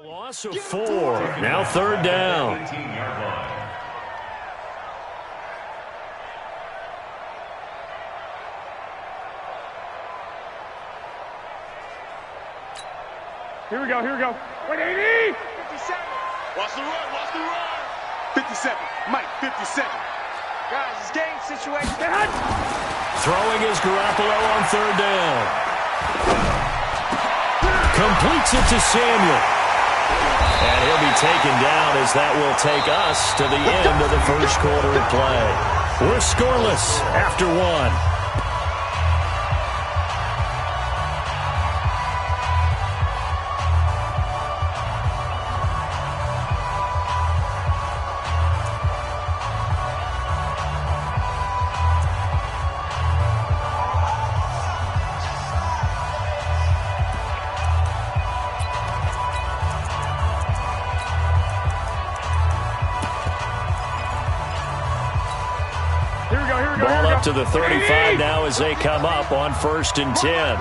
Loss of 4. Now third down. Here we go. 180! 57. Watch the run. 57. Mike, 57. Guys, it's game situation. Throwing is Garoppolo on third down. Completes it to Samuel. And he'll be taken down as that will take us to the end of the first quarter of play. We're scoreless after 1. Ball up to the 35 now as they come up on 1st and 10.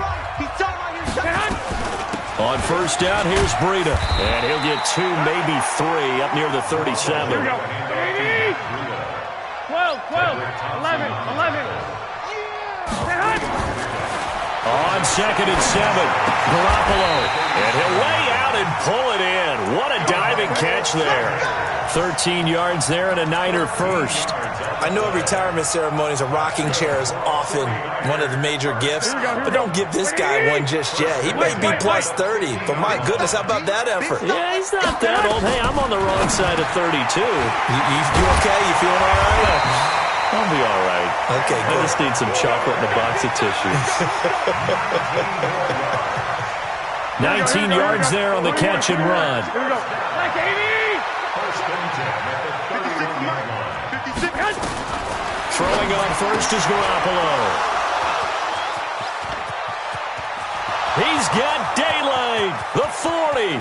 On first down, here's Breida. And he'll get 2, maybe 3 up near the 37. Here we go. 80! 12, 11. On 2nd and 7, Garoppolo. And he'll lay out and pull it in. What a diving catch there. 13 yards there and a Niner first. I know retirement ceremonies, a rocking chair is often one of the major gifts, but don't give this guy one just yet. He may be plus 30, but my goodness, how about that effort? Yeah, he's not that old. Hey, I'm on the wrong side of 32. You okay? You feeling all right? I'll be all right. Okay, good. I just need some chocolate and a box of tissues. 19 yards there on the catch and run. Here we go. Like 80! Throwing on first is Garoppolo. He's got daylight. The 40,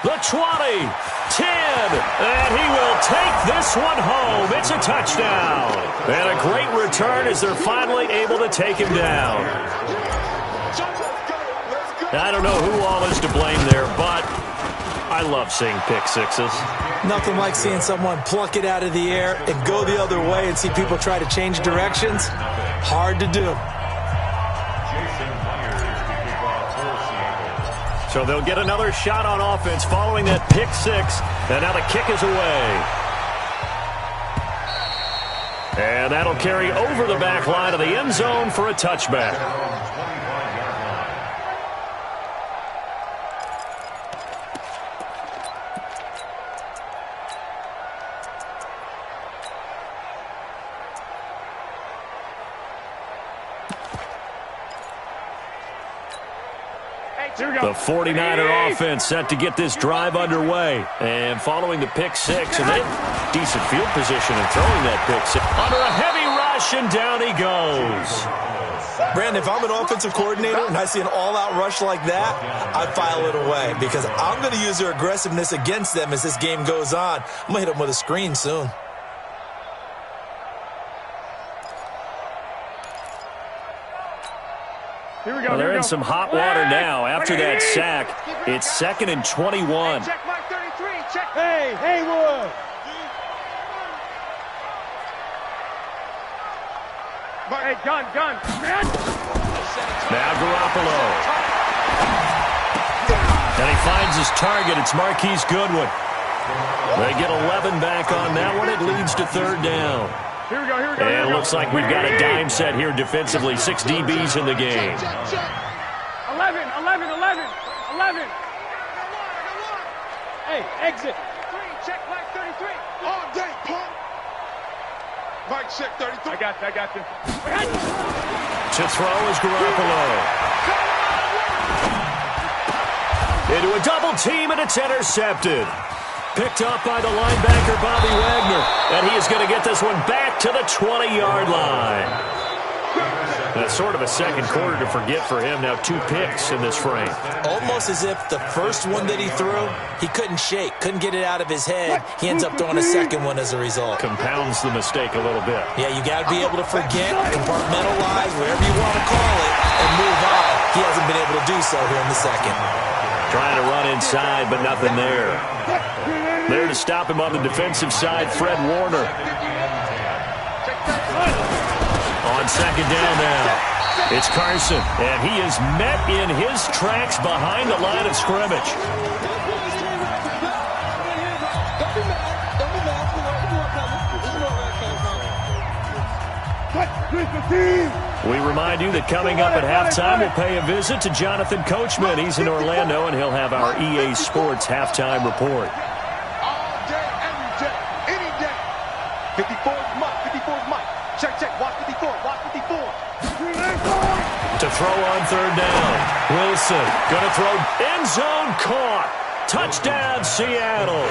the 20, 10, and he will take this one home. It's a touchdown. And a great return as they're finally able to take him down. I don't know who all is to blame there, but I love seeing pick sixes. Nothing like seeing someone pluck it out of the air and go the other way and see people try to change directions. Hard to do. So they'll get another shot on offense following that pick six. And now the kick is away. And that'll carry over the back line of the end zone for a touchback. The 49er offense set to get this drive underway. And following the pick six, and they have decent field position in throwing that pick six. Under a heavy rush, and down he goes. Brandon, if I'm an offensive coordinator and I see an all-out rush like that, I file it away because I'm going to use their aggressiveness against them as this game goes on. I'm going to hit them with a screen soon. Here we go. Well, they're in some hot water now after that sack. It's 2nd and 21. Check Mike 33. Check. Hey, Haywood. Hey, gun. Now Garoppolo. And he finds his target. It's Marquise Goodwin. They get 11 back on that one. It leads to third down. Here we go. And it looks like we've got a dime set here defensively. 6 DBs in the game. 11. Hey, exit. Check Mike 33. All day, punk. Mike, check 33. I got this. To throw is Garoppolo. Into a double team, and it's intercepted. Picked up by the linebacker, Bobby Wagner. And he is going to get this one back to the 20-yard line. That's sort of a second quarter to forget for him. Now 2 picks in this frame. Almost as if the first one that he threw, he couldn't shake, couldn't get it out of his head. He ends up throwing a second one as a result. Compounds the mistake a little bit. Yeah, you got to be able to forget, compartmentalize, whatever you want to call it, and move on. He hasn't been able to do so here in the second. Trying to run inside, but nothing there. There to stop him on the defensive side, Fred Warner. On second down now, it's Carson, and he is met in his tracks behind the line of scrimmage. We remind you that coming up at halftime, we'll pay a visit to Jonathan Coachman. He's in Orlando, and he'll have our EA Sports halftime report. All day, every day, any day. 54 is Mike. 54 is Mike. Check, check. Watch 54. Watch 54. To throw on third down. Wilson going to throw end zone caught. Touchdown, Seattle.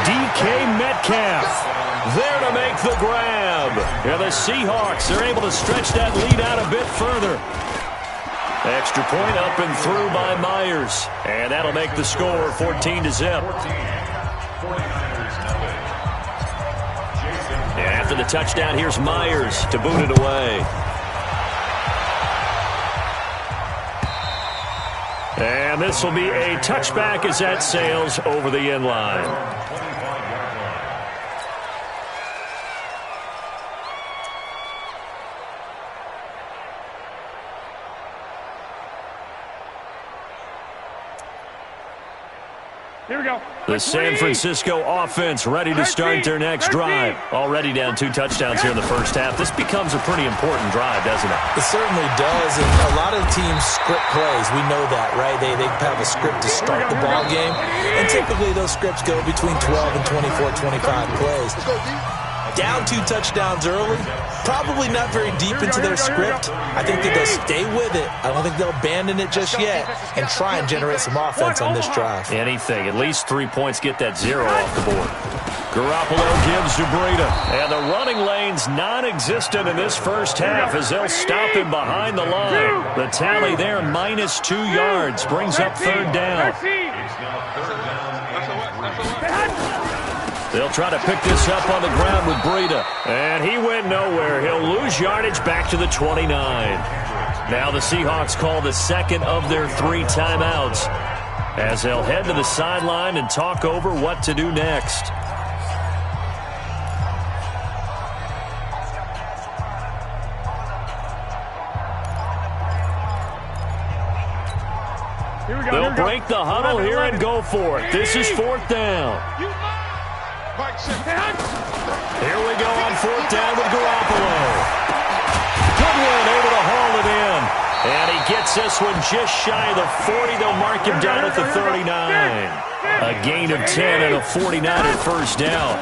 DK Metcalf there to make the grab. And the Seahawks are able to stretch that lead out a bit further. Extra point up and through by Myers. And that'll make the score 14-0. And after the touchdown, here's Myers to boot it away. And this will be a touchback as that sails over the end line. Here we go. The San Francisco offense ready to start their next drive. Already down 2 touchdowns here in the first half. This becomes a pretty important drive, doesn't it? It certainly does, and a lot of teams script plays. We know that, right? They have a script to start the ball game, and typically those scripts go between 12 and 24, 25 plays. Down 2 touchdowns early, probably not very deep into their script. I think that they'll stay with it. I don't think they'll abandon it just yet and try and generate some offense on this drive. Anything. At least 3 points, get that 0 off the board. Garoppolo gives to Breida. And the running lane's non-existent in this first half as they'll stop him behind the line. The tally there, -2 yards, brings up third down. They'll try to pick this up on the ground with Breida. And he went nowhere. He'll lose yardage back to the 29. Now the Seahawks call the second of their 3 timeouts as they'll head to the sideline and talk over what to do next. They'll break the huddle here and go for it. This is 4th down. Here we go on 4th down with Garoppolo. Goodwin able to haul it in. And he gets this one just shy of the 40. They'll mark him down at the 39. A gain of 10 and a 49er first down.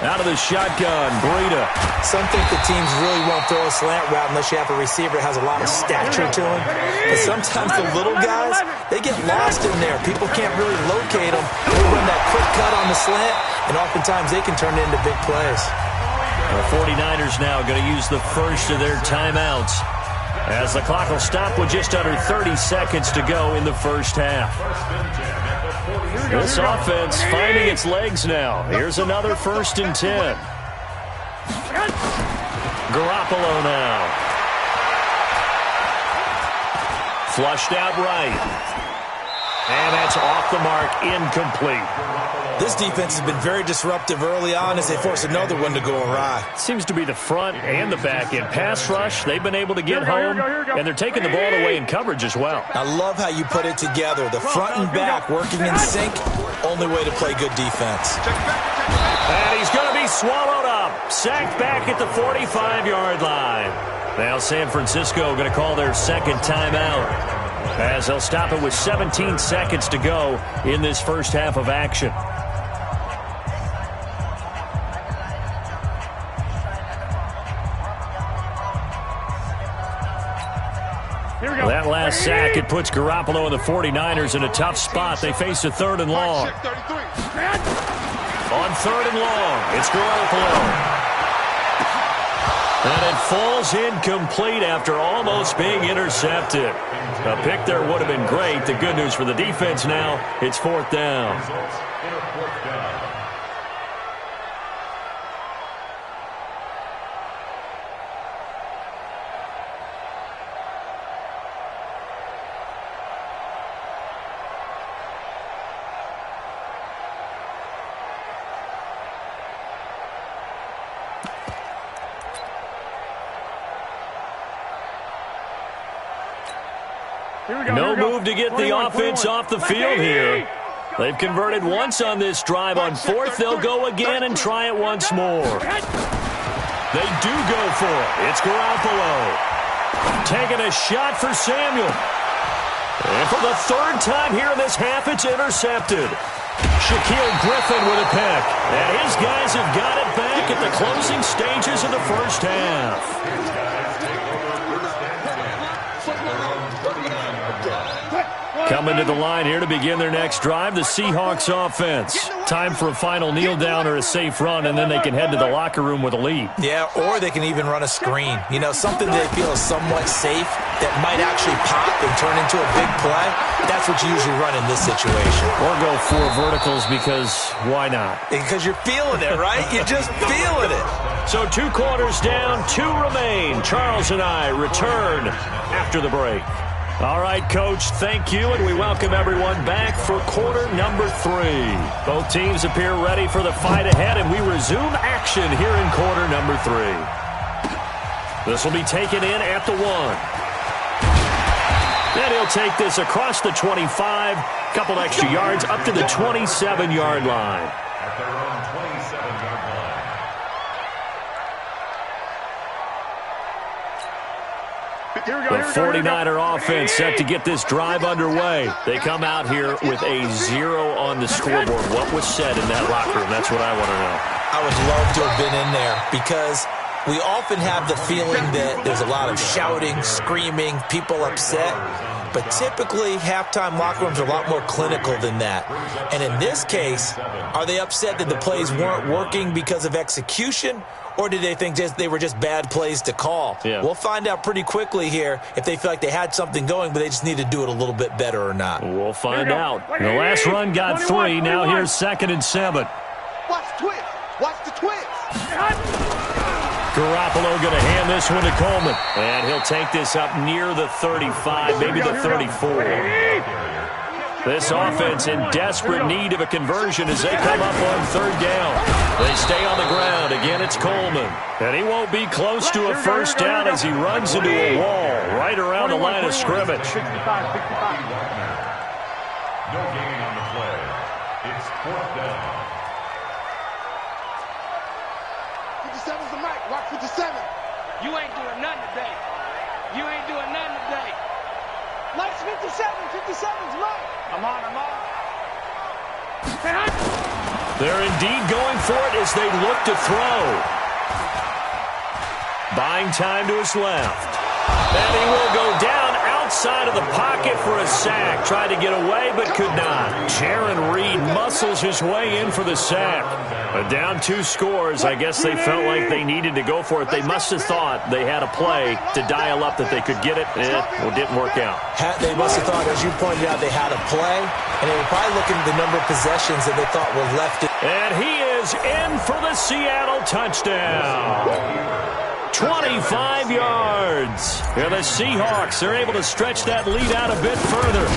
Out of the shotgun, Breida. Some think the teams really won't throw a slant route unless you have a receiver that has a lot of stature to him. But sometimes the little guys, they get lost in there. People can't really locate them. They run that quick cut on the slant, and oftentimes they can turn it into big plays. The 49ers now going to use the first of their timeouts as the clock will stop with just under 30 seconds to go in the first half. This offense finding its legs now. Here's another 1st and 10. Garoppolo now. Flushed out right. And that's off the mark, incomplete. This defense has been very disruptive early on as they force another one to go awry. Seems to be the front and the back end. Pass rush, they've been able to get home, and they're taking the ball away in coverage as well. I love how you put it together. The front and back working in sync, only way to play good defense. And he's going to be swallowed up. Sacked back at the 45-yard line. Now San Francisco going to call their second timeout as they'll stop it with 17 seconds to go in this first half of action. That last sack, it puts Garoppolo and the 49ers in a tough spot. They face a 3rd and long. On 3rd and long, it's Garoppolo. And it falls incomplete after almost being intercepted. A pick there would have been great. The good news for the defense now, it's 4th down. No move to get the offense off the field here. They've converted once on this drive. On fourth, they'll go again and try it once more. They do go for it. It's Garoppolo. Taking a shot for Samuel. And for the third time here in this half, it's intercepted. Shaquille Griffin with a pick. And his guys have got it back at the closing stages of the first half. Coming to the line here to begin their next drive, the Seahawks offense. Time for a final kneel down or a safe run, and then they can head to the locker room with a lead. Yeah, or they can even run a screen. You know, something they feel is somewhat safe that might actually pop and turn into a big play. That's what you usually run in this situation. Or go 4 verticals because why not? Because you're feeling it, right? You're just feeling it. So 2 quarters down, 2 remain. Charles and I return after the break. All right, Coach, thank you, and we welcome everyone back for quarter number 3. Both teams appear ready for the fight ahead, and we resume action here in quarter number 3. This will be taken in at the 1. And he'll take this across the 25, couple extra yards up to the 27-yard line. At their own 27-yard line. The 49er offense set to get this drive underway. They come out here with a 0 on the scoreboard. What was said in that locker room? That's what I want to know. I would love to have been in there because we often have the feeling that there's a lot of shouting, screaming, people upset. But typically, halftime locker rooms are a lot more clinical than that. And in this case, are they upset that the plays weren't working because of execution? Or did they think they were just bad plays to call? Yeah. We'll find out pretty quickly here if they feel like they had something going, but they just need to do it a little bit better or not. We'll find out. The last run got 3. Now here's 2nd and 7. Watch twist. Watch the twist. Garoppolo going to hand this one to Coleman. And he'll take this up near the 35, maybe the 34. This offense in desperate need of a conversion as they come up on 3rd down. They stay on the ground. Again, it's Coleman. And he won't be close to a first down as he runs into a wall right around the line of scrimmage. 65. No gain on the play. It's 4th down. 57's the mic. Watch 57. You ain't doing nothing today. You ain't doing nothing today. Mike's 57. 57's Mike. I'm on. They're indeed going for it as they look to throw. Buying time to his left. And he will go down outside of the pocket for a sack. Tried to get away, but could not. Jaron Reed muscles his way in for the sack. But down 2 scores, I guess they felt like they needed to go for it. They must have thought they had a play to dial up that they could get it. It didn't work out. They must have thought, as you pointed out, they had a play, and they were probably looking at the number of possessions that they thought were left. And he is in for the Seattle touchdown. 25 yards. And the Seahawks are able to stretch that lead out a bit further.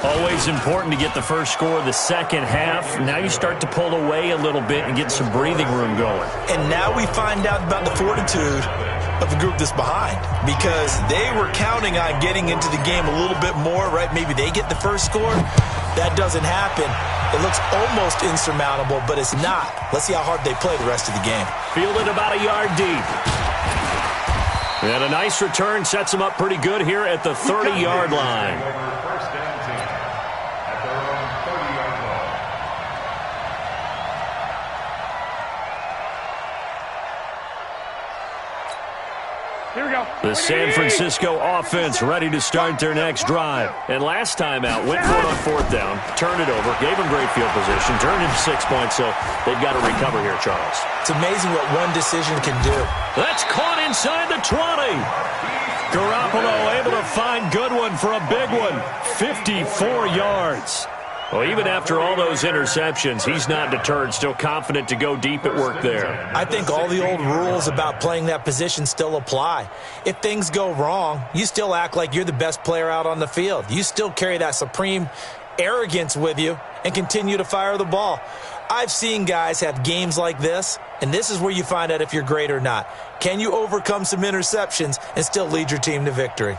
Always important to get the first score of the second half. Now you start to pull away a little bit and get some breathing room going. And now we find out about the fortitude of the group that's behind, because they were counting on getting into the game a little bit more, right? Maybe they get the first score. That doesn't happen. It looks almost insurmountable, but it's not. Let's see how hard they play the rest of the game. Fielded about a yard deep. And a nice return sets them up pretty good here at the 30-yard line. First down team at their own 30-yard line. Here we go. The San Francisco offense ready to start their next drive. And last time out, went for it on 4th down, turned it over, gave them great field position, turned into 6 points, so they've got to recover here, Charles. It's amazing what one decision can do. That's caught inside the 20. Garoppolo able to find Goodwin for a big one, 54 yards. Well, even after all those interceptions, he's not deterred, still confident to go deep at work there. I think all the old rules about playing that position still apply. If things go wrong, you still act like you're the best player out on the field. You still carry that supreme arrogance with you and continue to fire the ball. I've seen guys have games like this, and this is where you find out if you're great or not. Can you overcome some interceptions and still lead your team to victory?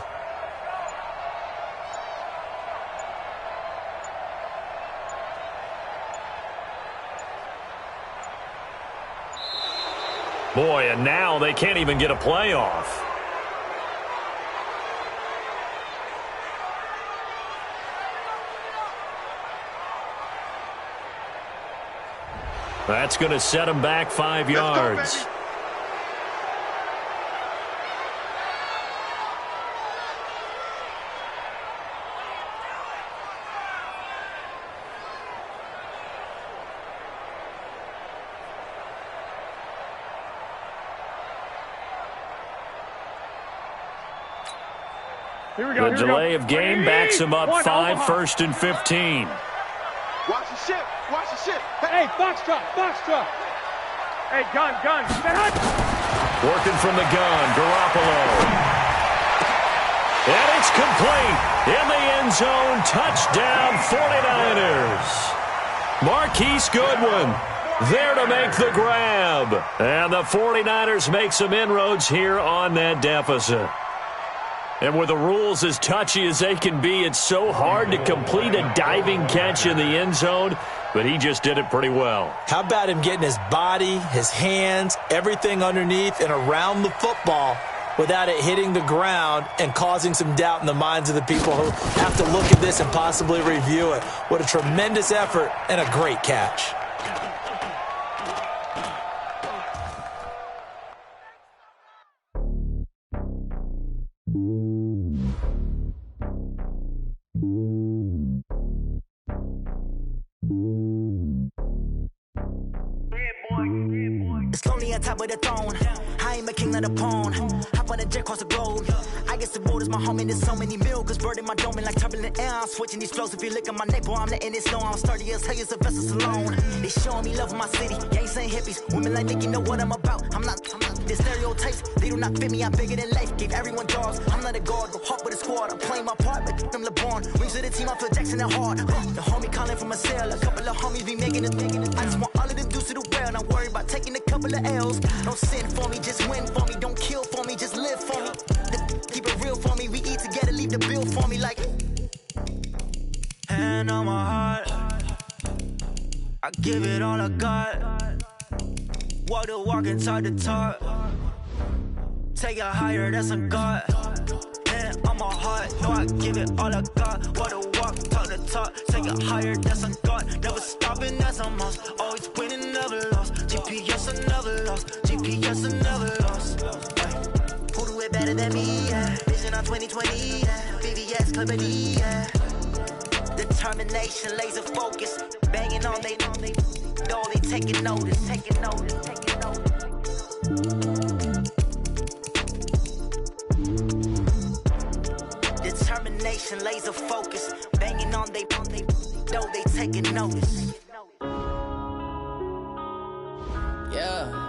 Boy, and now they can't even get a playoff. That's going to set them back 5 yards. The delay of game backs him up 5, 1st and 15. Watch the ship. Watch the ship. Hey, Foxtrot. Hey, gun. Working from the gun, Garoppolo. And it's complete. In the end zone, touchdown 49ers. Marquise Goodwin there to make the grab. And the 49ers make some inroads here on that deficit. And with the rules as touchy as they can be, it's so hard to complete a diving catch in the end zone, but he just did it pretty well. How about him getting his body, his hands, everything underneath and around the football without it hitting the ground and causing some doubt in the minds of the people who have to look at this and possibly review it. What a tremendous effort and a great catch. It's lonely on top of the throne. I ain't a king of the pawn. Hop on a jet across the globe. I guess the road is my home and there's so many miracles burning my dome like turbulent air. I'm switching these flows. If you look at my neck, boy, I'm letting it snow. I'm sturdy as hell, as a vessel alone. They showing me love in my city. Gangs ain't hippies. Women like Nicky know what I'm about. I'm not the stereotypes. They do not fit me. I'm bigger than life. Gave everyone jobs. I'm not a guard. Go hard with a squad. I'm playing my part, but them LeBron. Rings to the team. I feel Jackson and hard. The homie calling from a cell. A couple of homies be making it. I just want all of them dudes to the well. Not worried about taking a couple of L's. Don't sin for me, just win for me. Don't kill for me, just live for me. Keep it real for me. We eat together, leave the bill for me like. Hand on my heart, I give it all I got. Walk the walk and talk the talk. Take it higher, that's a God. Hand on my heart, no, I give it all I got. Walk the walk, talk the talk. Take it higher, that's a God. Never stopping, that's a must. Always winning, never lost. GPS, I never lost. GPS, I never lost. Who do it better than me? Yeah. Vision on 2020. Yeah. VVS, Company. Yeah. Determination, laser focus. Banging on they door, they taking notice. Taking notice. Taking notice. Determination, laser focus. Banging on they door, they taking notice. Yeah.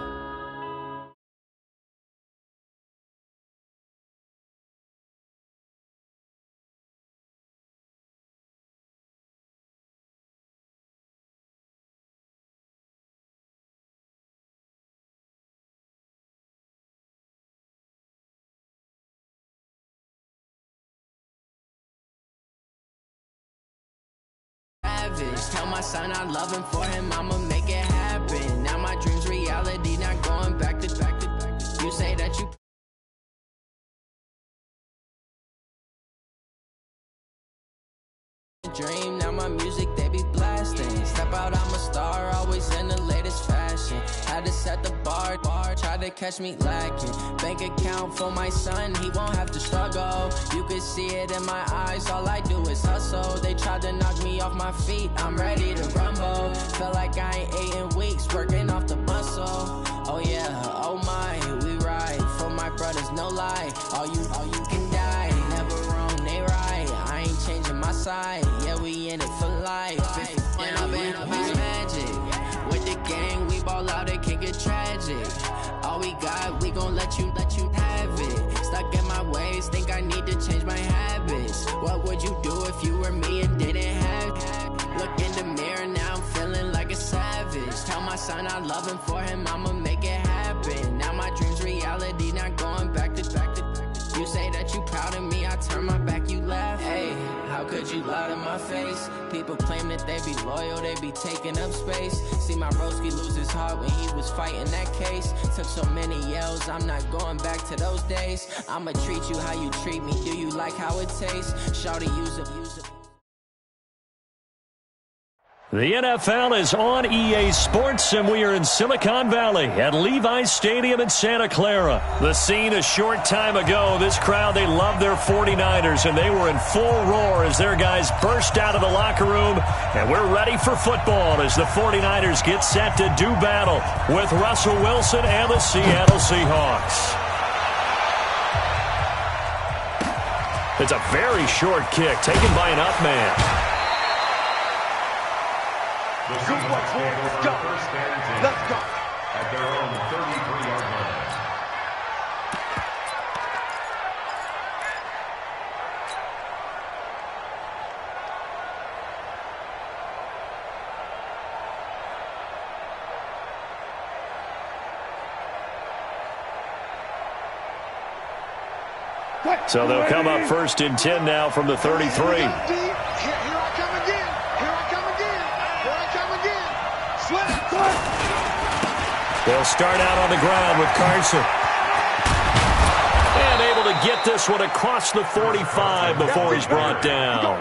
Tell my son I love him, for him I'ma make it happen. Now my dream's reality, not going back to. You say that you dream, now my music they be blasting. Step out, I'm a star, always in the latest fashion. Had to set the bar, try to catch me lacking. Bank account for my son, he won't have to struggle. You can see it in my eyes, all I do is hustle. They tried to knock me off my feet, I'm ready to rumble. Feel like I ain't ate in weeks, working off the muscle. Oh yeah, oh my, we ride for my brothers, no lie. All you can die, never wrong, they right. I ain't changing my side, yeah, we in it for life. And I've been magic. With the gang, we ball out, it can get tragic. All we got, we gon' let you have it. Stuck in my ways, think I need to change my habits. What would you do if you were me and didn't have it? Look in the mirror, now I'm feeling like a savage. Tell my son I love him, for him I'ma make it happen. Now my dream's reality, not going back to. You say that you proud of me, I turn my back, you laugh. Hey, how How could you lie to my face? People claim that they be loyal, they be taking up space. See my broski lose his heart when he was fighting that case. Took so many yells, I'm not going back to those days. I'ma treat you how you treat me, do you like how it tastes? Shawty use a The NFL is on EA Sports, and we are in Silicon Valley at Levi's Stadium in Santa Clara. The scene a short time ago, this crowd, they love their 49ers, and they were in full roar as their guys burst out of the locker room, and we're ready for football as the 49ers get set to do battle with Russell Wilson and the Seattle Seahawks. It's a very short kick taken by an up man. Good work, boys. Let's go. Let's go. At their own 33-yard line. So they'll come up first and 10 now from the 33. Here I come again. Here I come again. Here I come again. They'll start out on the ground with Carson. And able to get this one across the 45 before he's brought down.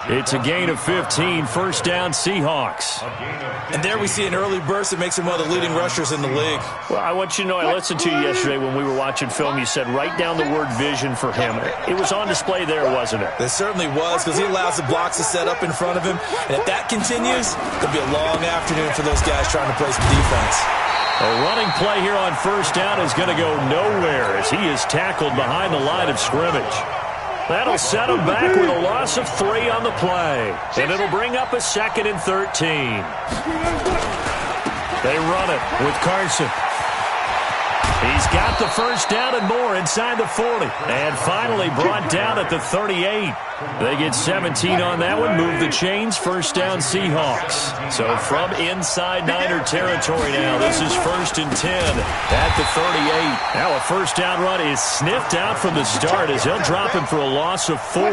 It's a gain of 15, first down Seahawks. And there we see an early burst that makes him one of the leading rushers in the league. Well, I want you to know, I listened to you yesterday when we were watching film. You said write down the word vision for him. It was on display there, wasn't it? It certainly was, because he allows the blocks to set up in front of him. And if that continues, it'll be a long afternoon for those guys trying to play some defense. A running play here on first down is going to go nowhere as he is tackled behind the line of scrimmage. That'll set him back with a loss of 3 on the play. And it'll bring up a 2nd and 13. They run it with Carson. He's got the first down and more inside the 40. And finally brought down at the 38. They get 17 on that one, move the chains, first down Seahawks. So from inside Niner territory now, this is first and 10 at the 38. Now a first down run is sniffed out from the start as they'll drop him for a loss of 4.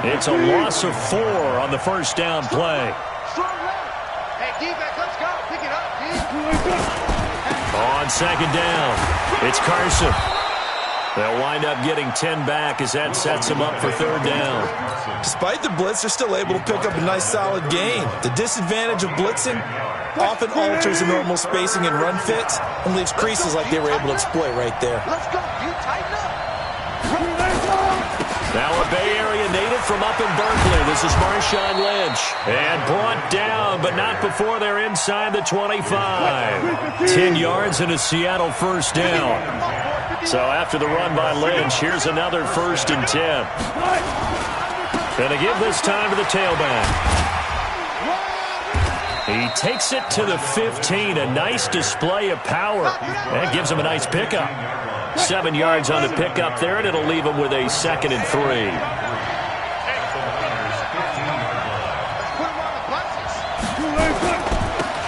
It's a loss of 4 on the first down play. Hey, defense, let's go. Pick it up, dude. On second down, it's Carson. They'll wind up getting 10 back as that sets them up for third down. Despite the blitz, they're still able to pick up a nice solid gain. The disadvantage of blitzing often alters the normal spacing and run fits and leaves creases like they were able to exploit right there. Let's go, dude. Tighten up. Now a Bay Area native from up in Berkeley. This is Marshawn Lynch. And brought down, but not before they're inside the 25. 10 yards and a Seattle first down. So after the run by Lynch, here's another first and 10. Gonna give this time to the tailback. He takes it to the 15. A nice display of power. That gives him a nice pickup. 7 yards on the pickup there, and it'll leave him with a 2nd and 3.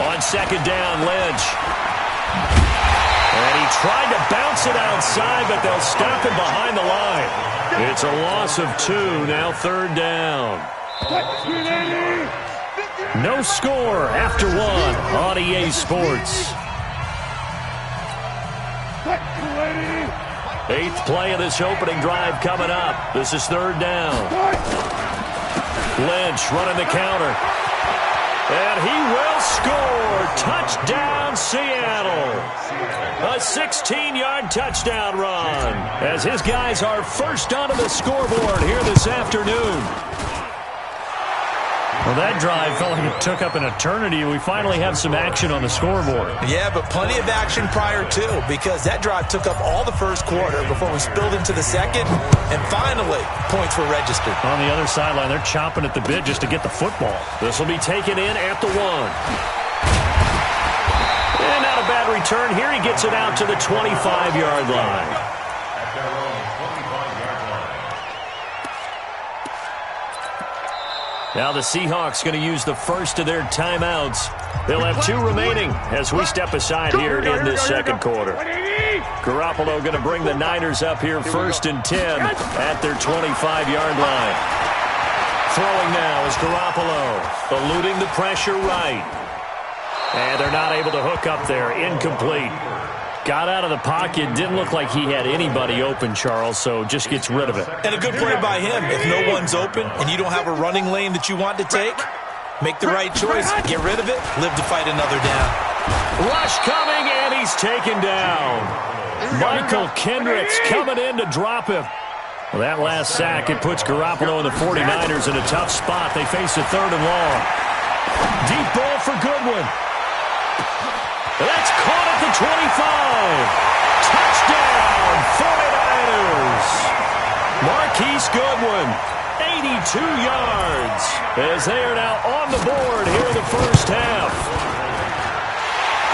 On second down, Lynch. And he tried to bounce it outside, but they'll stop him behind the line. It's a loss of 2, now third down. No score after 1 on EA Sports. 8th play of this opening drive coming up. This is third down. Lynch running the counter. And he will score. Touchdown, Seattle. A 16-yard touchdown run as his guys are first onto the scoreboard here this afternoon. Well, that drive felt like it took up an eternity. We finally have some action on the scoreboard. Yeah, but plenty of action prior to, because that drive took up all the first quarter before we spilled into the second, and finally, points were registered. On the other sideline, they're chomping at the bit just to get the football. This will be taken in at the 1. And not a bad return here. He gets it out to the 25-yard line. At their own 25-yard line. Now the Seahawks going to use the first of their timeouts. They'll have 2 remaining as we step aside here in this second quarter. Garoppolo going to bring the Niners up here first and 10 at their 25-yard line. Throwing now is Garoppolo, eluding the pressure right. And they're not able to hook up there. Incomplete. Got out of the pocket. Didn't look like he had anybody open, Charles, so just gets rid of it. And a good play by him. If no one's open and you don't have a running lane that you want to take, make the right choice. Get rid of it. Live to fight another down. Rush coming, and he's taken down. Michael Kendricks coming in to drop him. Well, that last sack, it puts Garoppolo and the 49ers in a tough spot. They face a 3rd and long. Deep ball for Goodwin. That's caught at the 25. Touchdown, 49ers. Marquise Goodwin, 82 yards, as they are now on the board here in the first half.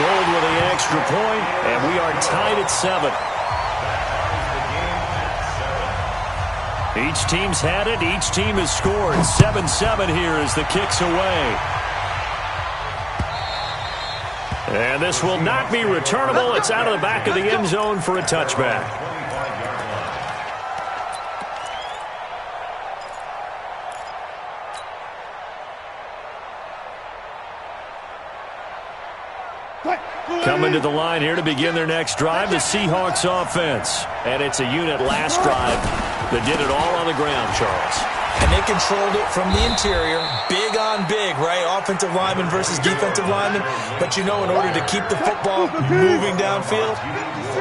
Gold with the extra point, and we are tied at 7. Each team's had it. Each team has scored. 7-7 here as the kick's away. And this will not be returnable. It's out of the back of the end zone for a touchback. Coming to the line here to begin their next drive, the Seahawks offense. And it's a unit last drive that did it all on the ground, Charles. And they controlled it from the interior, big on big, right? Offensive lineman versus defensive lineman. But, you know, in order to keep the football moving downfield,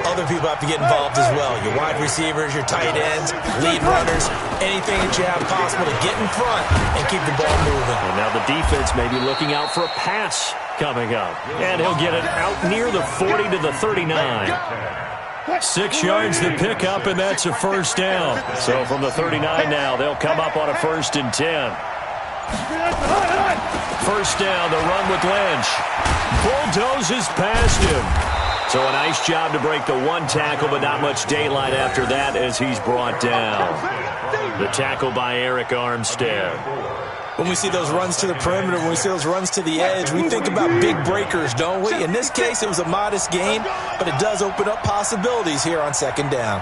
other people have to get involved as well. Your wide receivers, your tight ends, lead runners, anything that you have possible to get in front and keep the ball moving. And now the defense may be looking out for a pass coming up. And he'll get it out near the 40 to the 39. 6 yards the pickup, and that's a first down. So from the 39 now, they'll come up on a 1st and 10. First down, the run with Lynch. Bulldozes past him. So a nice job to break the one tackle, but not much daylight after that as he's brought down. The tackle by Eric Armstead. When we see those runs to the perimeter, when we see those runs to the edge, we think about big breakers, don't we? In this case, it was a modest gain, but it does open up possibilities here on 2nd down.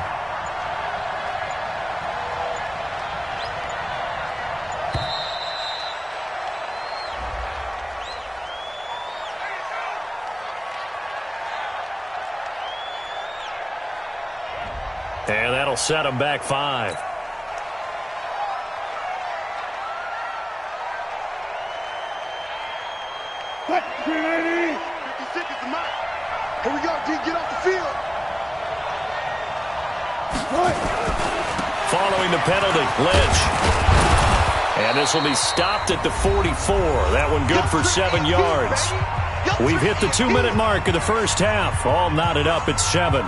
And that'll set them back 5. Here we go, D. Get off the field. Following the penalty, Lynch. And this will be stopped at the 44. That one good for 7 yards. We've hit the 2-minute mark of the first half. All knotted up at 7.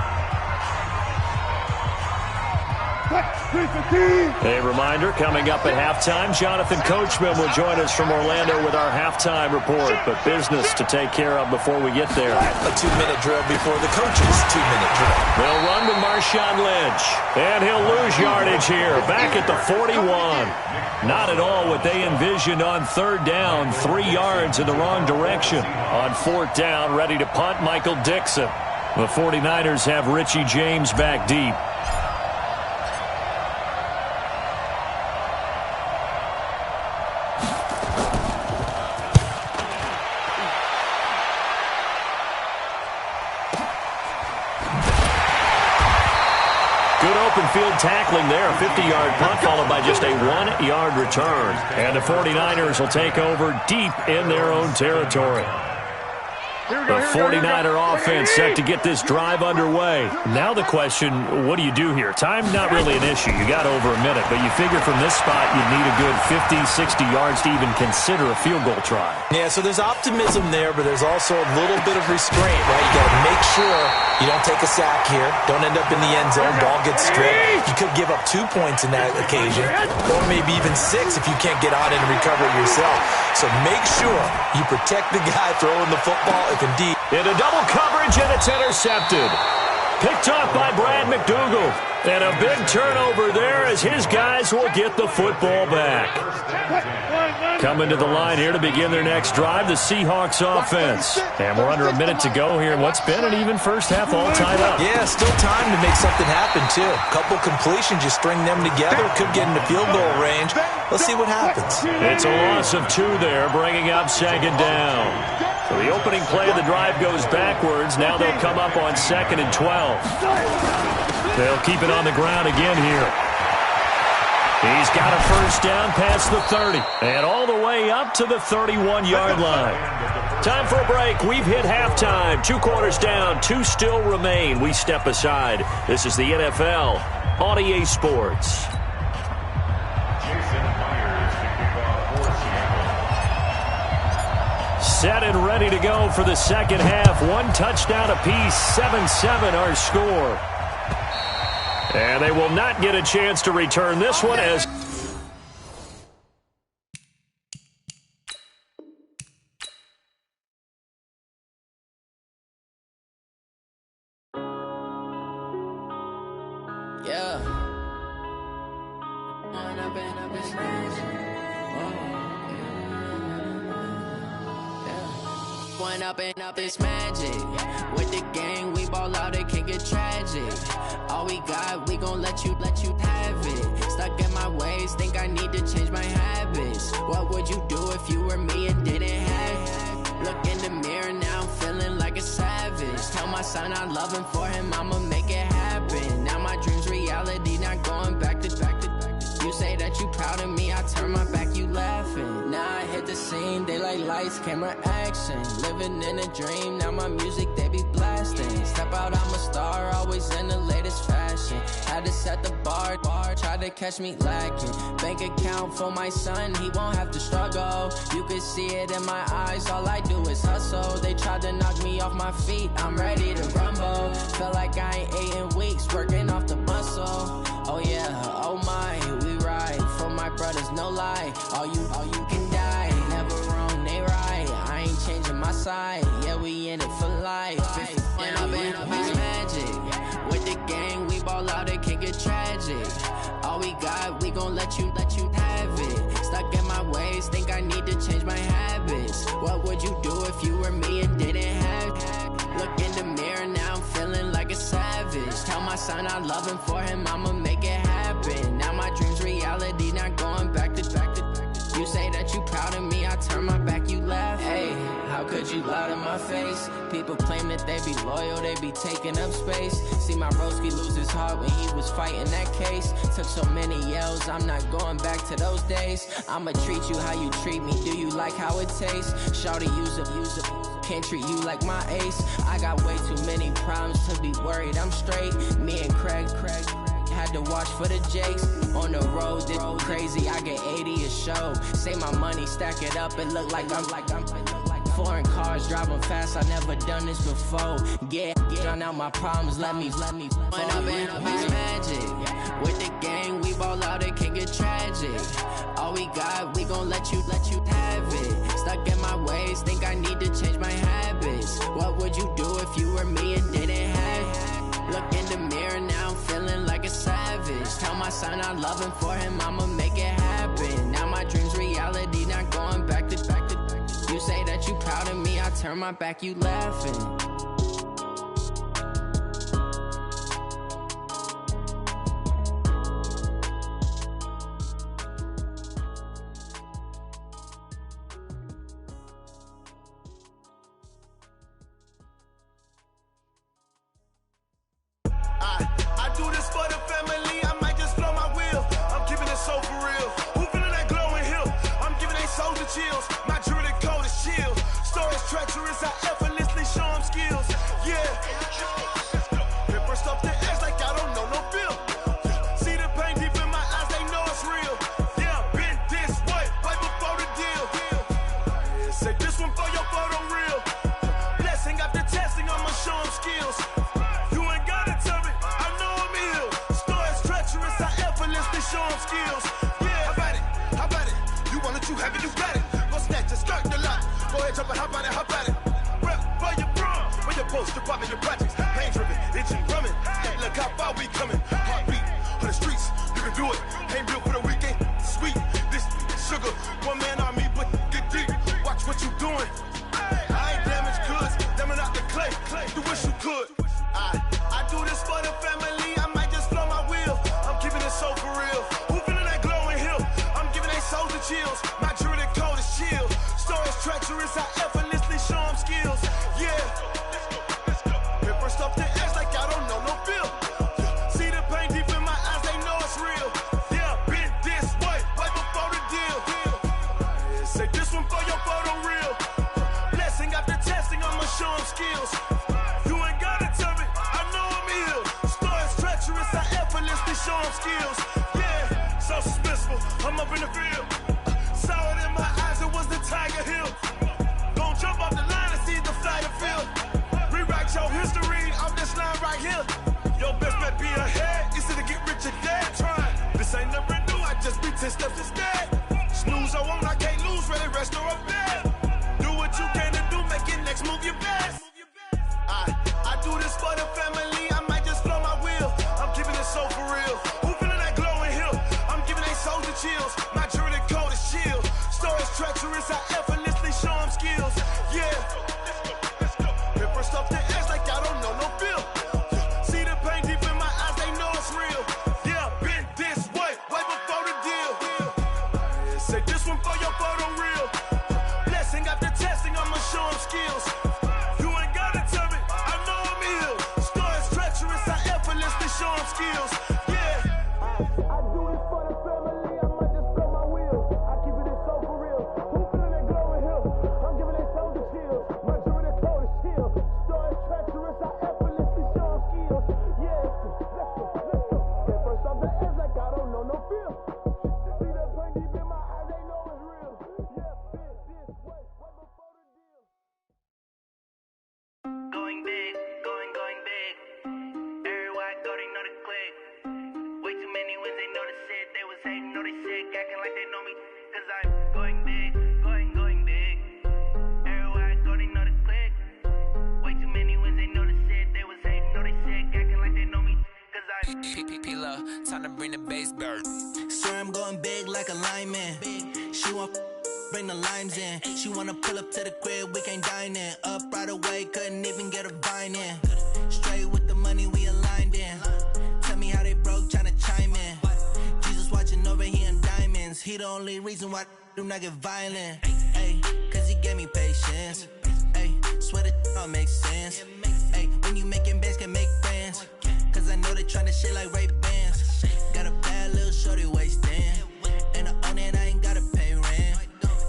A reminder, coming up at halftime, Jonathan Coachman will join us from Orlando with our halftime report. But business to take care of before we get there. A 2-minute drill before the coach's 2-minute drill. They'll run with Marshawn Lynch. And he'll lose yardage here, back at the 41. Not at all what they envisioned on 3rd down. 3 yards in the wrong direction. On 4th down, ready to punt, Michael Dixon. The 49ers have Richie James back deep. Field tackling there, a 50-yard punt followed by just a 1-yard return. And the 49ers will take over deep in their own territory. The 49er offense set to get this drive underway. Now the question, what do you do here? Time not really an issue. You got over a minute, but you figure from this spot you'd need a good 50, 60 yards to even consider a field goal try. Yeah, so there's optimism there, but there's also a little bit of restraint, right? You got to make sure you don't take a sack here. Don't end up in the end zone. Ball gets stripped. You could give up 2 points in that occasion, or maybe even 6 if you can't get on it and recover it yourself. So make sure you protect the guy throwing the football if indeed. Into double coverage, and it's intercepted. Picked off by Brad McDougal. And a big turnover there as his guys will get the football back. Coming to the line here to begin their next drive, the Seahawks offense. And we're under a minute to go here in what's been an even first half, all tied up. Yeah, still time to make something happen, too. A couple completions, you string them together, could get into field goal range. Let's see what happens. It's a loss of 2 there, bringing up second down. So the opening play of the drive goes backwards. Now they'll come up on 2nd and 12. They'll keep it on the ground again here. He's got a first down past the 30 and all the way up to the 31-yard line. Time for a break. We've hit halftime. 2 quarters down, 2 still remain. We step aside. This is the NFL on EA Sports. Set and ready to go for the second half. 1 touchdown apiece, 7-7 our score. And they will not get a chance to return this one as... Yeah. One up and up is magic. With the gang, we ball out, it can get tragic. All we got, we gon' let you have it. Stuck in my ways, think I need to change my habits. What would you do if you were me and didn't have it? Look in the mirror now, I'm feeling like a savage. Tell my son I love him, for him I'ma make it happen. Now my dream's reality, not going back to. You say that you proud of me, I turn my back, you laughing. Now I hit the scene, they like lights, camera, action. Living in a dream, now my music, they be blasting. Step out, I'm a star, always in the latest fashion. Had to set the bar, try to catch me lacking. Bank account for my son, he won't have to struggle. You can see it in my eyes, all I do is hustle. They tried to knock me off my feet, I'm ready to rumble. Felt like I ain't ate in weeks, working off the muscle. Oh yeah, oh my, we ride for my brothers, no lie. All you can die, never wrong, they right. I ain't changing my side, yeah, we in it for life. And up is magic. With the gang, we ball out, it can get tragic. All we got, we gon' let you have it. Stuck in my ways, think I need to change my habits. What would you do if you were me and didn't have it? Look in the mirror, now I'm feeling like a savage. Tell my son I love him, for him I'ma make it happen. Now my dream's reality, not going back to. You say that you proud of me, I turn my back, you laugh. Hey, how could you lie to my face? People claim that they be loyal, they be taking up space. See my broski lose his heart when he was fighting that case. Took so many yells, I'm not going back to those days. I'ma treat you how you treat me, do you like how it tastes? Shawty, use up, can't treat you like my ace. I got way too many problems to be worried, I'm straight. Me and Craig had to watch for the Jakes. On the road, this crazy, I get 80 a show. Say my money, stack it up, it look like I'm foreign cars, driving fast, I never done this before. Get drown out my problems, let me When up and it's magic. With the gang, we ball out, it can get tragic. All we got, we gon' let you have it. Stuck in my ways, think I need to change my habits. What would you do if you were me and didn't have it? Look in the mirror, now I'm feeling like a savage. Tell my son I love him, for him I'ma make it happen. Now my dream's reality, not going back to. You say that you proud of me, I turn my back, you laughing. I do this for the family, I might just blow my wheel. I'm keeping it so for real. Who feeling that glowing hill? I'm giving they soldier chills. My jewelry coat is chill. Stories treacherous, I effortlessly show them skills. Yeah. Pepper stuff the edge like I don't know no feel. See the pain deep in my eyes, they know it's real. Yeah, been this way, right before the deal. Say this one for your photo real. Blessing after testing, I'ma show them skills. You ain't gotta tell me, I know I'm ill. Stories treacherous, I effortlessly show them skills. Yeah, how about it? You want it, you have it, you got it. Go snatch it, skirt the lot. Go ahead, jump it, how about it? Rep for your bro, when your post, your pop, and your projects. Pain driven, itching, drumming. Look how far we coming. Heartbeat on the streets, you can do it. Ain't built for the weekend, sweet. This sugar, one man army, Say this one for your photo reel. Blessing after testing, I'ma show him skills. You ain't gotta tell me, I know I'm ill. Stories treacherous, I effortlessly show him skills. Yeah, so suspenseful, I'm up in the field. Saw it in my eyes, it was the Tiger Hill. Gon' jump off the line and see the fly the field. Rewrite your history off this line right here. Your best bet be ahead, easy to get rich or dead trying. This ain't never new, I just be 10 steps instead. Snooze I won't, I can't lose, ready, rest or I'm dead. Do what you can to do, make your next move your best. I do this for the family, I might just blow my wheel. I'm keeping it so for real. Who feeling that glowing hill? I'm giving they soldier chills. My jewelry code is chill. Stories treacherous, I effortlessly show them skills. Yeah. Hit first off the edge like I don't know no feel. See the pain deep in my eyes, they know it's real. Yeah, been this way before the deal. Say this one for your photo reel. Blessing after testing, I'ma show them skills. You ain't gotta tell me, I know I'm ill. Stories treacherous, I effortlessly show them skills. Yeah. I do this for the family, I might just blow my wheel. I keep it so for real. Who feeling that glowing hill? I'm giving they soldier chills. My jewelry code is chill. Stories treacherous, I effortlessly show them skills. Yeah. Let's go. Get first off the edge like I don't know no feel. See the pain deep in my eyes, they know it's real. Yeah, been this way before the deal. Going big, going big. Everywhere I go, they know the click. Way too many wins, they know the shit. They was hating, know they sick, acting like they know me. Cause I'm going big, going big. Everywhere I go, they know the click. Way too many wins, they know the shit. They was hating, know they sick, acting like they know me. Cause I'm P-P-P-Lo, time to bring the bass bird. swear I'm going big like a lineman. She want bring the limes in. She wanna pull up to the crib, we can't dine in. Up right away, couldn't even get a vine in. Straight with the money we aligned in. Tell me how they broke, tryna chime in. Jesus watching over here in diamonds. He the only reason why I do not get violent. Ay, cause he gave me patience. Ay, swear that all makes sense. Ay, when you making bands, can make friends. Cause I know they tryna shit like Ray-Bans. Got a bad little shorty wasting. And I own it, I ain't gotta pay rent.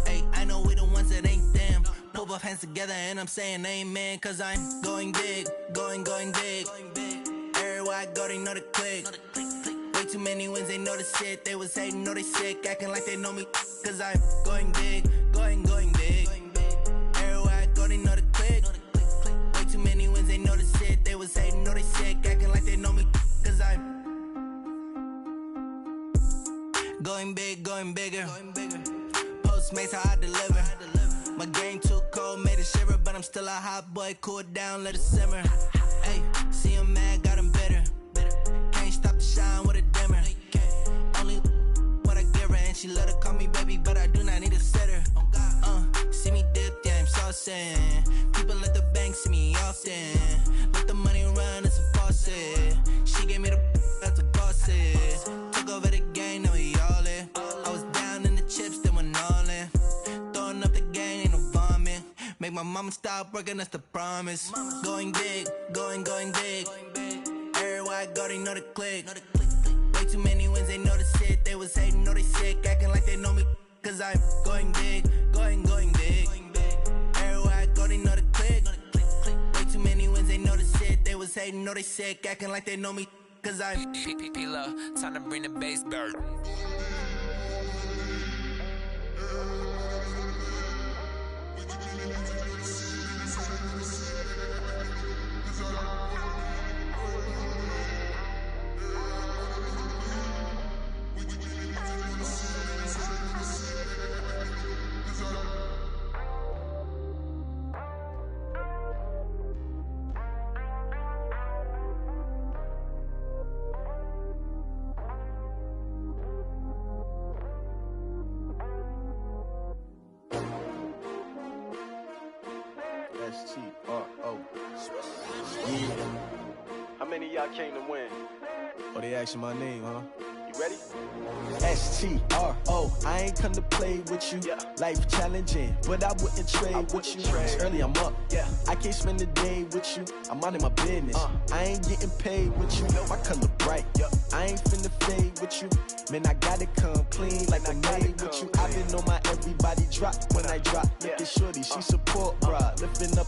Ay, I know we the ones that ain't them. Pull both hands together and I'm saying amen. Cause I'm going big, going big. Everywhere I go, they know the click. Way too many wins, they know the shit. They was hating, know they sick, acting like they know me. Cause I'm going big, going big. Everywhere I go, they know the click. Way too many wins, they know the shit. They was hating, know they sick, acting like they know me. Cause I'm going big, going bigger. Postmates, how I deliver. My game too cold, made it shiver. But I'm still a hot boy, cool it down, let it simmer. Hey, see him mad, got him bitter. Can't stop the shine with a dimmer. Only what I give her, and she let her call me baby, but I do not need a sitter. See me dip, yeah, I'm saucing. People at the bank see me often. Let the money run, it's a faucet. She gave me the that's a boss it. Took over the game, now we all in. I was down in the chips, then went all in. Throwing up the gang, ain't no vomit. Make my mama stop working, that's the promise. Going big, going big. Everywhere I go, they know the click. Way too many wins, they know the shit. They was hating, know they sick, acting like they know me. Cause I'm going big, going big. Everywhere I go, they know the click. Way too many wins, they know the shit. They was hating, know they sick, acting like they know me. Cause I'm P-P-P-Lo, time to bring the bass bird. S-T-R-O. Yeah. How many of y'all came to win? Oh, they asking my name, huh? You ready? STRO, I ain't come to play with you. Life challenging, but I wouldn't trade with you. It's early, I'm up. I can't spend the day with you. I'm minding my business. I ain't getting paid with you. My color bright. I ain't finna fade with you. Man, I gotta come clean like I made with you. I've been on my everybody drop when I drop. Look at shorty, she support, bruh. Lifting up,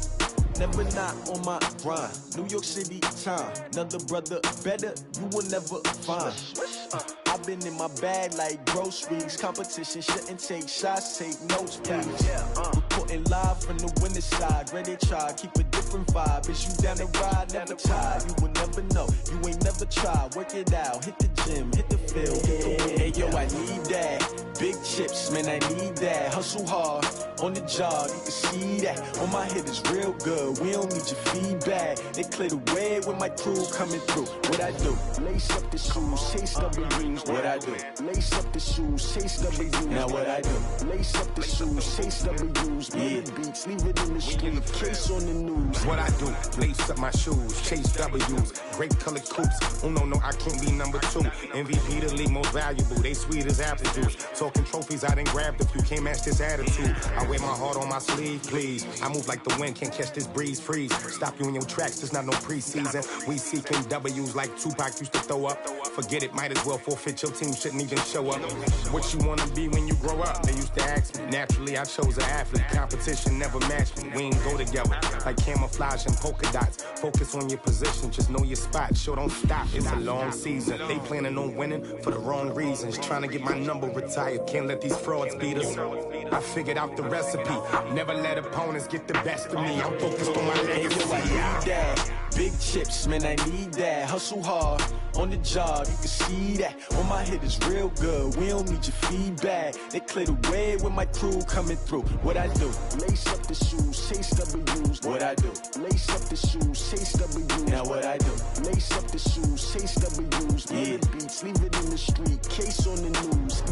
never not on my grind. New York City time, another brother better, you will never find. I've been in my bag like groceries. Competition shouldn't take shots, take notes, please. Reporting live from the winning side. Ready to try, keep a different vibe. Is you down the ride, never tired. You will never know, you ain't never tried. Work it out, hit the gym, hit the field, hit the win. Hey yo, I need that. Big chips, man, I need that. Hustle hard, on the job, you can see that. On my head is real good, we don't need your feedback. They clear the way with my crew coming through. What I do? Lace up the shoes, chase W's. What I do? Lace up the shoes, chase W's. Now what I do? Lace up the shoes, chase W's. Murder beats, leave it in the street, case on the news. What I do? Lace up my shoes, chase W's. Great colored coops. Oh no, I can't be number 2. MVP the league most valuable. They sweet as apple juice. Talking trophies, I done grabbed a few. Can't match this attitude. I wear my heart on my sleeve, please. I move like the wind, can't catch this breeze, freeze. Stop you in your tracks, there's not no preseason. We seeking W's like Tupac used to throw up. Forget it, might as well forfeit. Your team shouldn't even show up. What you wanna be when you grow up? They used to ask me. Naturally, I chose an athlete. Competition never matched me. We ain't go together like camouflage and polka dots. Focus on your position, just know your spot. Sure, don't stop. It's a long season. They planning on winning for the wrong reasons. Trying to get my number retired. Can't let these frauds beat us. I figured out the recipe. Never let opponents get the best of me. I'm focused on my legacy. I need that. Big chips, man, I need that. Hustle hard, on the job, you can see that. On my head is real good, we don't need your feedback. They clear the way with my crew coming through. What I do? Lace up the shoes, chase W's. What I do? Lace up the shoes, chase W's. Now what I do? Lace up the shoes, chase W's. Murder beats, leave it in the street, case on the news.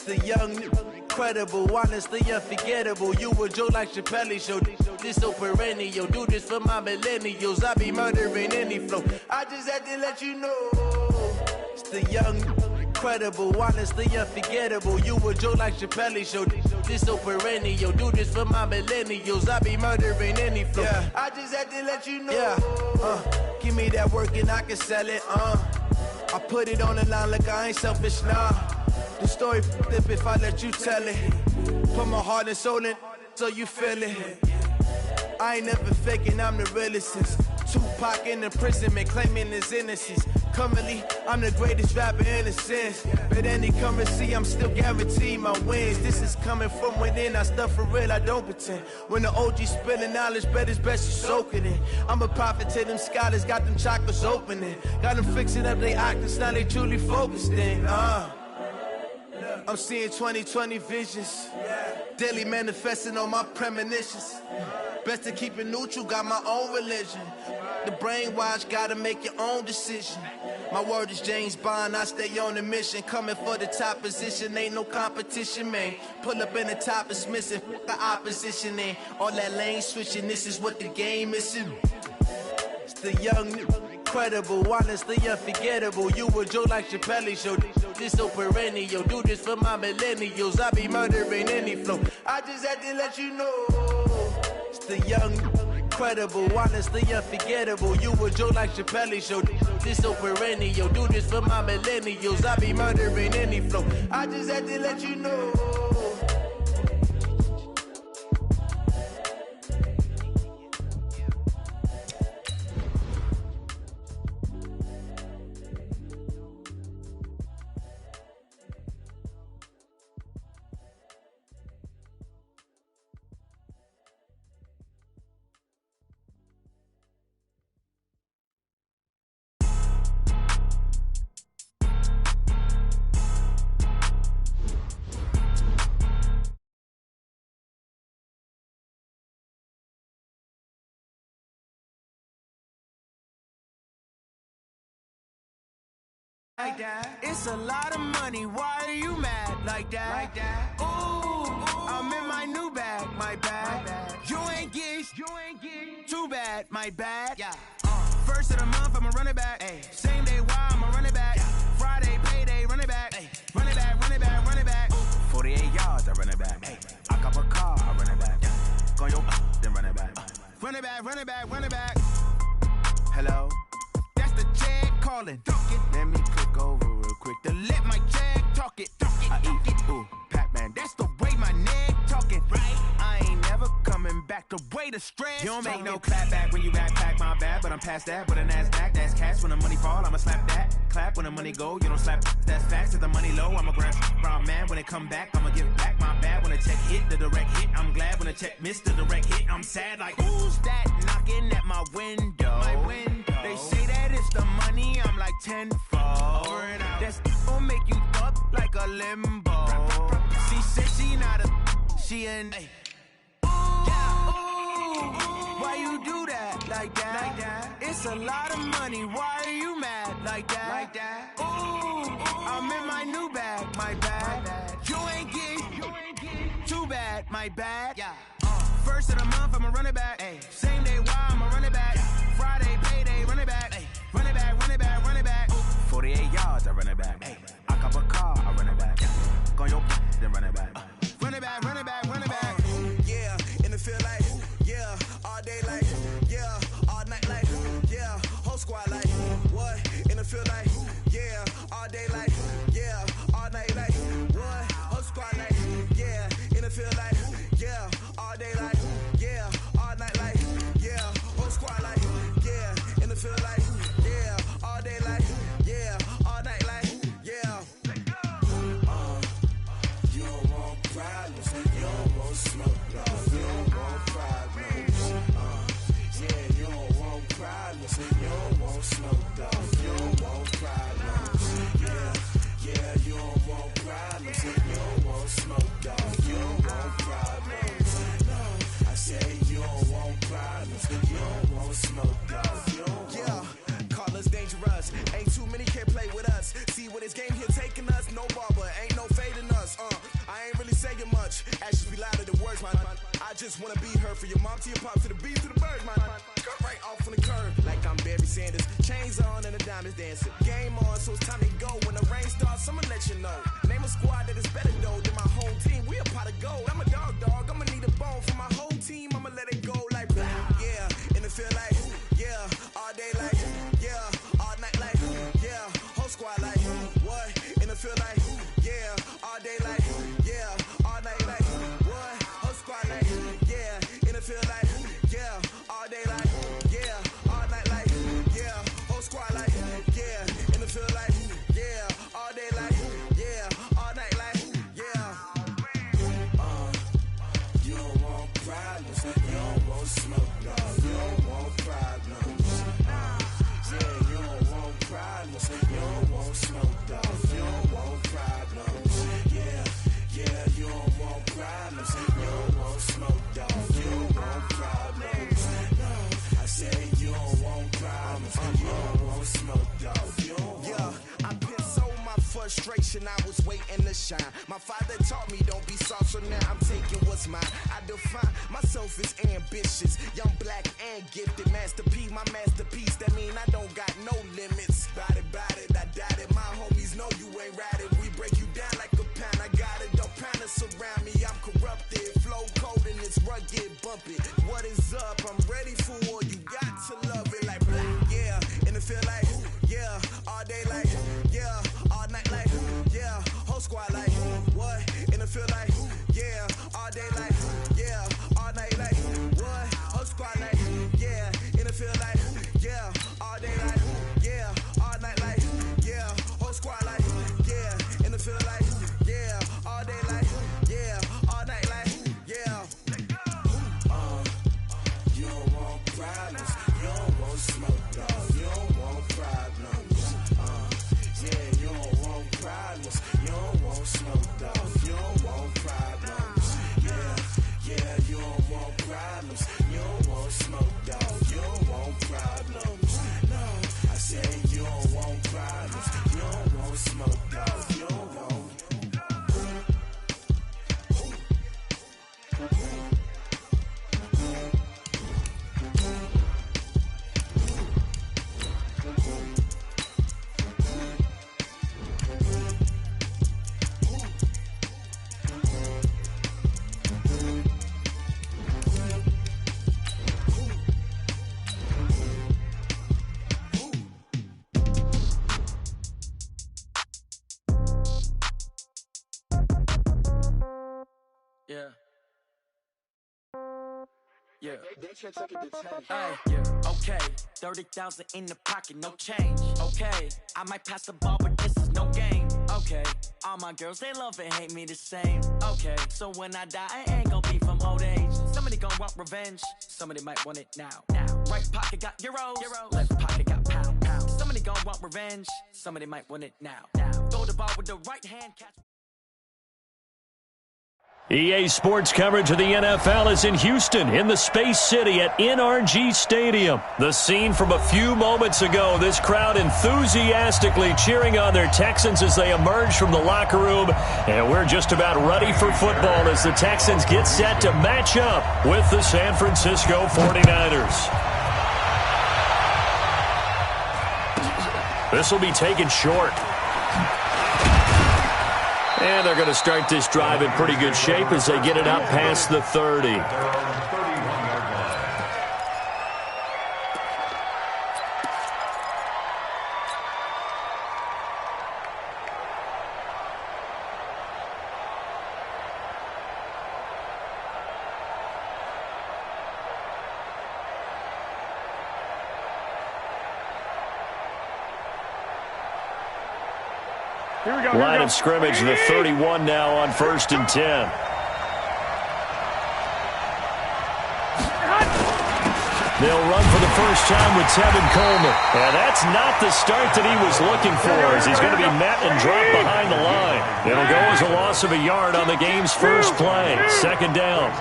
The young, incredible, honestly unforgettable. You a joke like Chappelle show. This so perennial. Do this for my millennials. I be murdering any flow. I just had to let you know. It's the young, incredible, honestly unforgettable. You a joke like Chappelle show. This so perennial. Do this for my millennials. I be murdering any flow. I just had to let you know. Give me that work and I can sell it. I put it on the line like I ain't selfish, nah. The story flip if I let you tell it. Put my heart and soul in so you feel it. I ain't never faking, I'm the realest since Tupac in imprisonment, claiming his innocence. Currently, I'm the greatest rapper in a sense. But any currency, I'm still guaranteed my wins. This is coming from within, I stuff for real, I don't pretend. When the OG spilling knowledge, bet it's best you soak it in. I'm a prophet to them scholars, got them chakras opening. Got them fixing up their octaves, now they truly focused in. I'm seeing 2020 visions. Daily manifesting on my premonitions. Best to keep it neutral, got my own religion. The brainwash, gotta make your own decision. My word is James Bond, I stay on a mission. Coming for the top position, ain't no competition, man. Pull up in the top, it's missing, the opposition, man. All that lane switching, this is what the game is. It's the young, incredible, honestly unforgettable. You a joke like Chappelle show. This so perennial. Do this for my millennials. I be murdering any flow. I just had to let you know. It's the young, incredible, honestly unforgettable. You a joke like Chappelle show. This so perennial. Do this for my millennials. I be murdering any flow. I just had to let you know. It's a lot of money, why are you mad like that? Ooh, I'm in my new bag, my bad. You ain't get too bad, my bad. First of the month, I'ma run it back. Same day, why I'ma run it back. Friday, payday, run it back. Run it back, run it back, run it back. 48 yards, I run it back. I cop a car, I run it back. Go yo, then run it back. Run it back, run it back, run it back. Hello? That's the check calling. Let me click over real quick to let my check talk it. I eat it, ooh, Pac-Man. That's the way my neck talking. Right? I ain't never coming back the way the stress. You don't make no clap back when you backpack, my bad. But I'm past that with a NASDAQ. That's cash when the money fall, I'ma slap that. Clap when the money go, you don't slap. That's facts. If the money low, I'ma grab brown man. When it come back, I'ma give back my bad. When the check hit, the direct hit. I'm glad when the check missed the direct hit. I'm sad like, who's that knocking at my window? My window. They say that it's the money, I'm like tenfold. That's gon' make you up like a limbo. She said she not a, she an. Why you do that like that? It's a lot of money, why are you mad like that? Ooh, I'm in my new bag, my bad. You ain't get too bad, my bad. First of the month, I'ma run it back. Same day, why I'ma run it back. Friday, payday, run it back. Run it back, run it back, run it back. 48 yards, I run it back. I cop a car, I run it back. Go yo, then run it back. Run it back, run it back, run it back. Yeah, in the field like, yeah, all day like, yeah, all night like, yeah, whole squad like, what? In the field like, yeah, all day like, yeah, all night like, what? Whole squad like, yeah, in the field like, yeah, all day like, yeah, all night like, yeah, whole squad like, yeah, in the field like, yeah, all day like, yeah, all night like, yeah. You don't want problems, you don't want smoke, no, you don't want problems. Yeah, you don't want problems, you don't want smoke, dog, you don't want problems. Yeah, you don't want problems, you don't want smoke, dog, you don't want problems. No, I say you don't want problems, you don't want smoke, dog, you don't want. Yeah, call us dangerous, ain't too many can play with us. See where this game here taking us, no barber, ain't no fading us. I ain't really saying much, actions be louder than words, man. I just wanna be heard for your mom to your pop to the beat to the birds, man. Cut right off on the curb, like I'm Barry Sanders. Chains on and the diamonds dancing. Game on, so it's time to go. When the rain starts, I'ma let you know. Name a squad that is better though than my whole team. We a pot of gold. I'm a dog, I'ma need a bone for my whole team. I'ma let it go like blah. Yeah, in the field like, yeah, all day like, yeah, all night like, yeah, whole squad like, what? In the field like, yeah, all day like, yeah, all night like, what? Whole squad like, yeah, in the field like, yeah, all day like, yeah, all night like, yeah, whole squad like, yeah, in the field like, yeah, all day like, yeah, all night like, yeah. You don't want problems, you don't want smoke, no, you don't want problems. Yeah, you don't want problems, you don't want smoke, dog, you don't want problems. Yeah, you don't want problems, you don't want smoke, dog, you don't want problems. No, I say you don't want problems, you don't want smoke, dog, you don't want. Yeah, I pissed so my frustration, I was waiting to shine. My father taught me don't be soft, so now I'm taking what's mine. I define myself as ambitious, young, black, and gifted. Masterpiece, my masterpiece, that mean I don't got no limits. Bout it, I doubt it. My homies know you ain't ratted. We break you down like a pound. I got it, don't pound us around me. I'm corrupted, flow cold and it's rugged, bump it. What is up? I'm ready for war. You got to love it like black. Yeah, in the field like, yeah, all day like, yeah, all night like, yeah, whole squad like, what? In the field like, yeah, all day like, yeah, all night like, what? Whole squad like, yeah, in the field like, yeah, Yeah. Hey, yeah. Okay, 30,000 in the pocket, no change. Okay, I might pass the ball, but this is no game. Okay, all my girls, they love and hate me the same. Okay, so when I die, I ain't gonna be from old age. Somebody gonna want revenge, somebody might want it now. Right pocket got euros, left pocket got pound. Somebody gonna want revenge, somebody might want it now. Throw the ball with the right hand, catch. EA Sports coverage of the NFL is in Houston, in the Space City at NRG Stadium. The scene from a few moments ago, this crowd enthusiastically cheering on their Texans as they emerge from the locker room. And we're just about ready for football as the Texans get set to match up with the San Francisco 49ers. This will be taken short. And they're going to start this drive in pretty good shape as they get it up past the 30. Line of scrimmage, the 31 now on 1st and 10. They'll run for the first time with Tevin Coleman. And that's not the start that he was looking for, as he's going to be met and dropped behind the line. It'll go as a loss of a yard on the game's first play. Second down.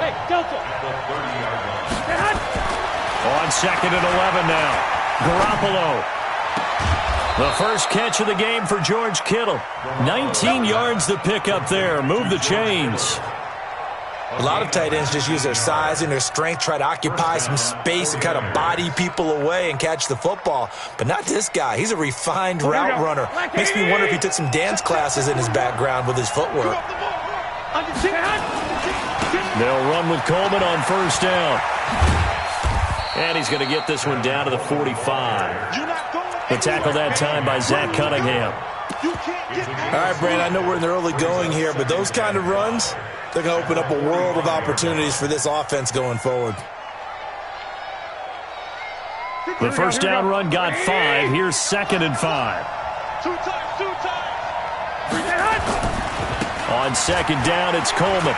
Hey, Delta. On 2nd and 11 now. Garoppolo. The first catch of the game for George Kittle. 19 yards to pick up there. Move the chains. A lot of tight ends just use their size and their strength, try to occupy some space and kind of body people away and catch the football. But not this guy. He's a refined route runner. Makes me wonder if he took some dance classes in his background with his footwork. They'll run with Coleman on first down. And he's going to get this one down to the 45. The tackle that time by Zach Cunningham. All right, Brandon, I know we're in the early going here, but those kind of runs, they're going to open up a world of opportunities for this offense going forward. The first down run got 5. Here's 2nd and 5. On 2nd down, it's Coleman.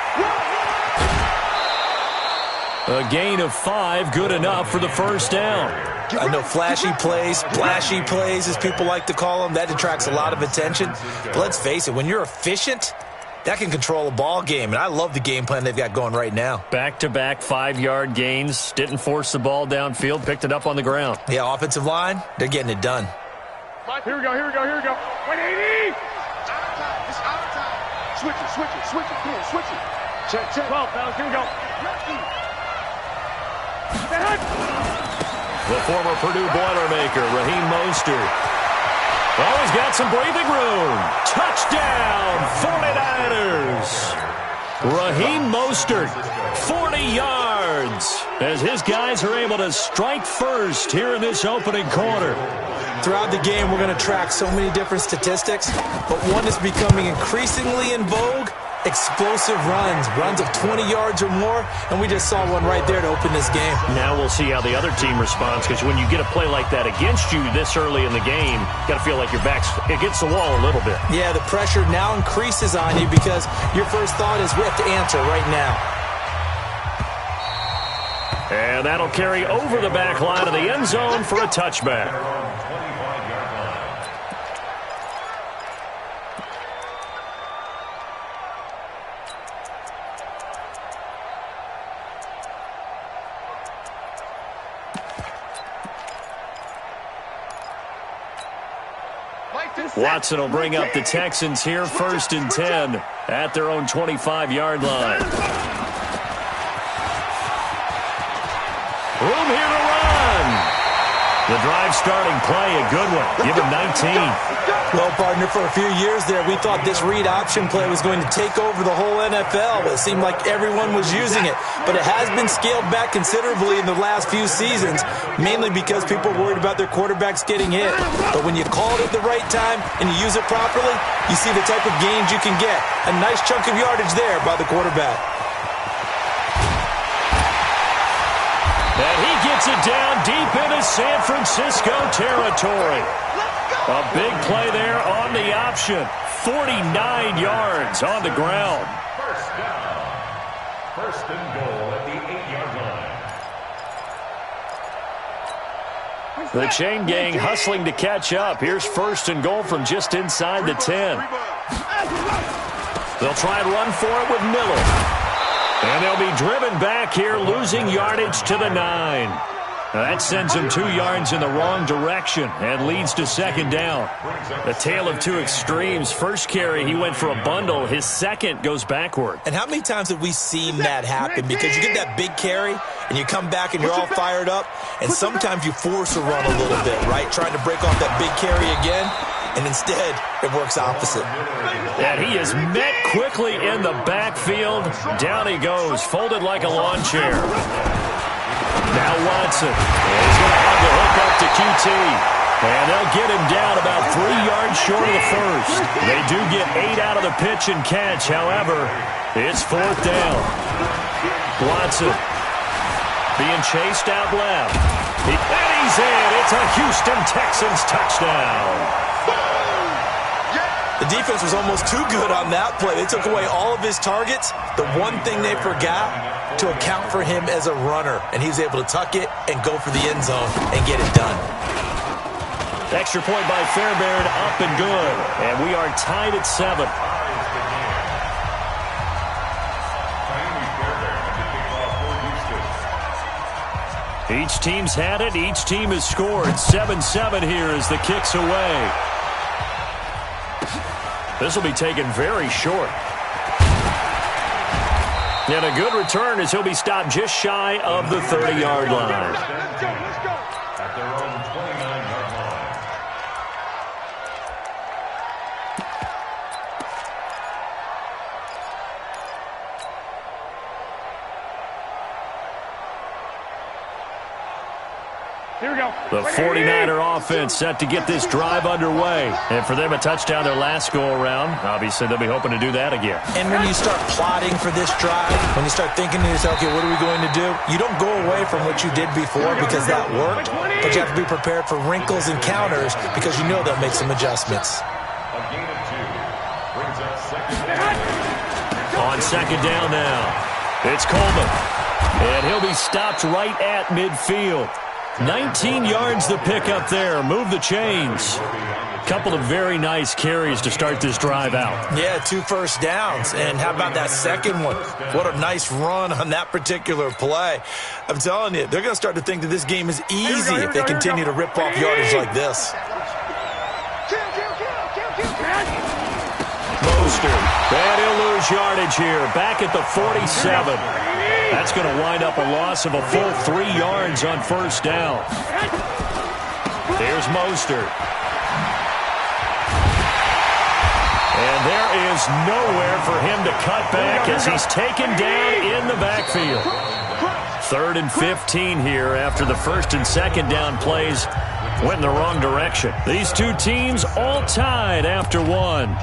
A gain of 5, good enough for the first down. I know flashy plays, splashy plays, as people like to call them, that attracts a lot of attention. But let's face it, when you're efficient, that can control a ball game. And I love the game plan they've got going right now. Back-to-back 5-yard gains. Didn't force the ball downfield, picked it up on the ground. Yeah, offensive line, they're getting it done. Here we go. 180! It's our time. Switch it. Come on, switch it. Check. 12, fellas, here we go. The former Purdue Boilermaker, Raheem Mostert. Oh, he's got some breathing room. Touchdown, 49ers. Raheem Mostert, 40 yards, as his guys are able to strike first here in this opening quarter. Throughout the game, we're going to track so many different statistics, but one is becoming increasingly in vogue: explosive runs of 20 yards or more, and we just saw one right there to open this game. Now we'll see how the other team responds, because when you get a play like that against you this early in the game, you got to feel like your back's against the wall a little bit. Yeah, the pressure now increases on you because your first thought is we have to answer right now. And that'll carry over the back line of the end zone for a touchback. Watson will bring up the Texans here, 1st and 10 at their own 25-yard line. Room here to run. The drive starting play, a good one. Give him 19. Well, partner, for a few years there, we thought this read option play was going to take over the whole NFL. It seemed like everyone was using it. But it has been scaled back considerably in the last few seasons, mainly because people are worried about their quarterbacks getting hit. But when you call it at the right time and you use it properly, you see the type of gains you can get. A nice chunk of yardage there by the quarterback. And he gets it down deep into San Francisco territory. A big play there on the option. 49 yards on the ground. First down. First and goal at the 8-yard line. The chain gang hustling to catch up. Here's first and goal from just inside the 10. They'll try and run for it with Miller. And they'll be driven back here, losing yardage to the 9. That sends him 2 yards in the wrong direction and leads to second down. The tale of two extremes. First carry, he went for a bundle. His second goes backward. And how many times have we seen that happen? Because you get that big carry, and you come back and you're all fired up, and sometimes you force a run a little bit, right? Trying to break off that big carry again, and instead it works opposite. And he is met quickly in the backfield. Down he goes, folded like a lawn chair. Now Watson. He's going to have the hook up to QT. And they'll get him down about 3 yards short of the first. They do get 8 out of the pitch and catch. However, it's fourth down. Watson being chased out left. And he's in. It's a Houston Texans touchdown. The defense was almost too good on that play. They took away all of his targets. The one thing they forgot, to account for him as a runner. And he was able to tuck it and go for the end zone and get it done. Extra point by Fairbairn, up and good. And we are tied at 7. Each team's had it. Each team has scored. 7-7 here as the kick's away. This will be taken very short. And a good return as he'll be stopped just shy of the 30-yard line. At their own 29-yard line. Here we go. The 49er offense set to get this drive underway. And for them, a touchdown their last go-around. Obviously, they'll be hoping to do that again. And when you start plotting for this drive, when you start thinking to yourself, okay, what are we going to do? You don't go away from what you did before because that worked, but you have to be prepared for wrinkles and counters because you know they'll make some adjustments. A gain of 2 brings up second down. On second down now, it's Coleman. And he'll be stopped right at midfield. 19 yards the pickup there. Move the chains. Couple of very nice carries to start this drive out. Yeah, 2 first downs. And how about that second one? What a nice run on that particular play. I'm telling you, they're going to start to think that this game is easy if they continue to rip off yardage like this. Mostert. And he'll lose yardage here. Back at the 47. That's going to wind up a loss of a full 3 yards on first down. There's Mostert. And there is nowhere for him to cut back as he's taken down in the backfield. 3rd and 15 here after the first and second down plays went in the wrong direction. These two teams all tied after 1.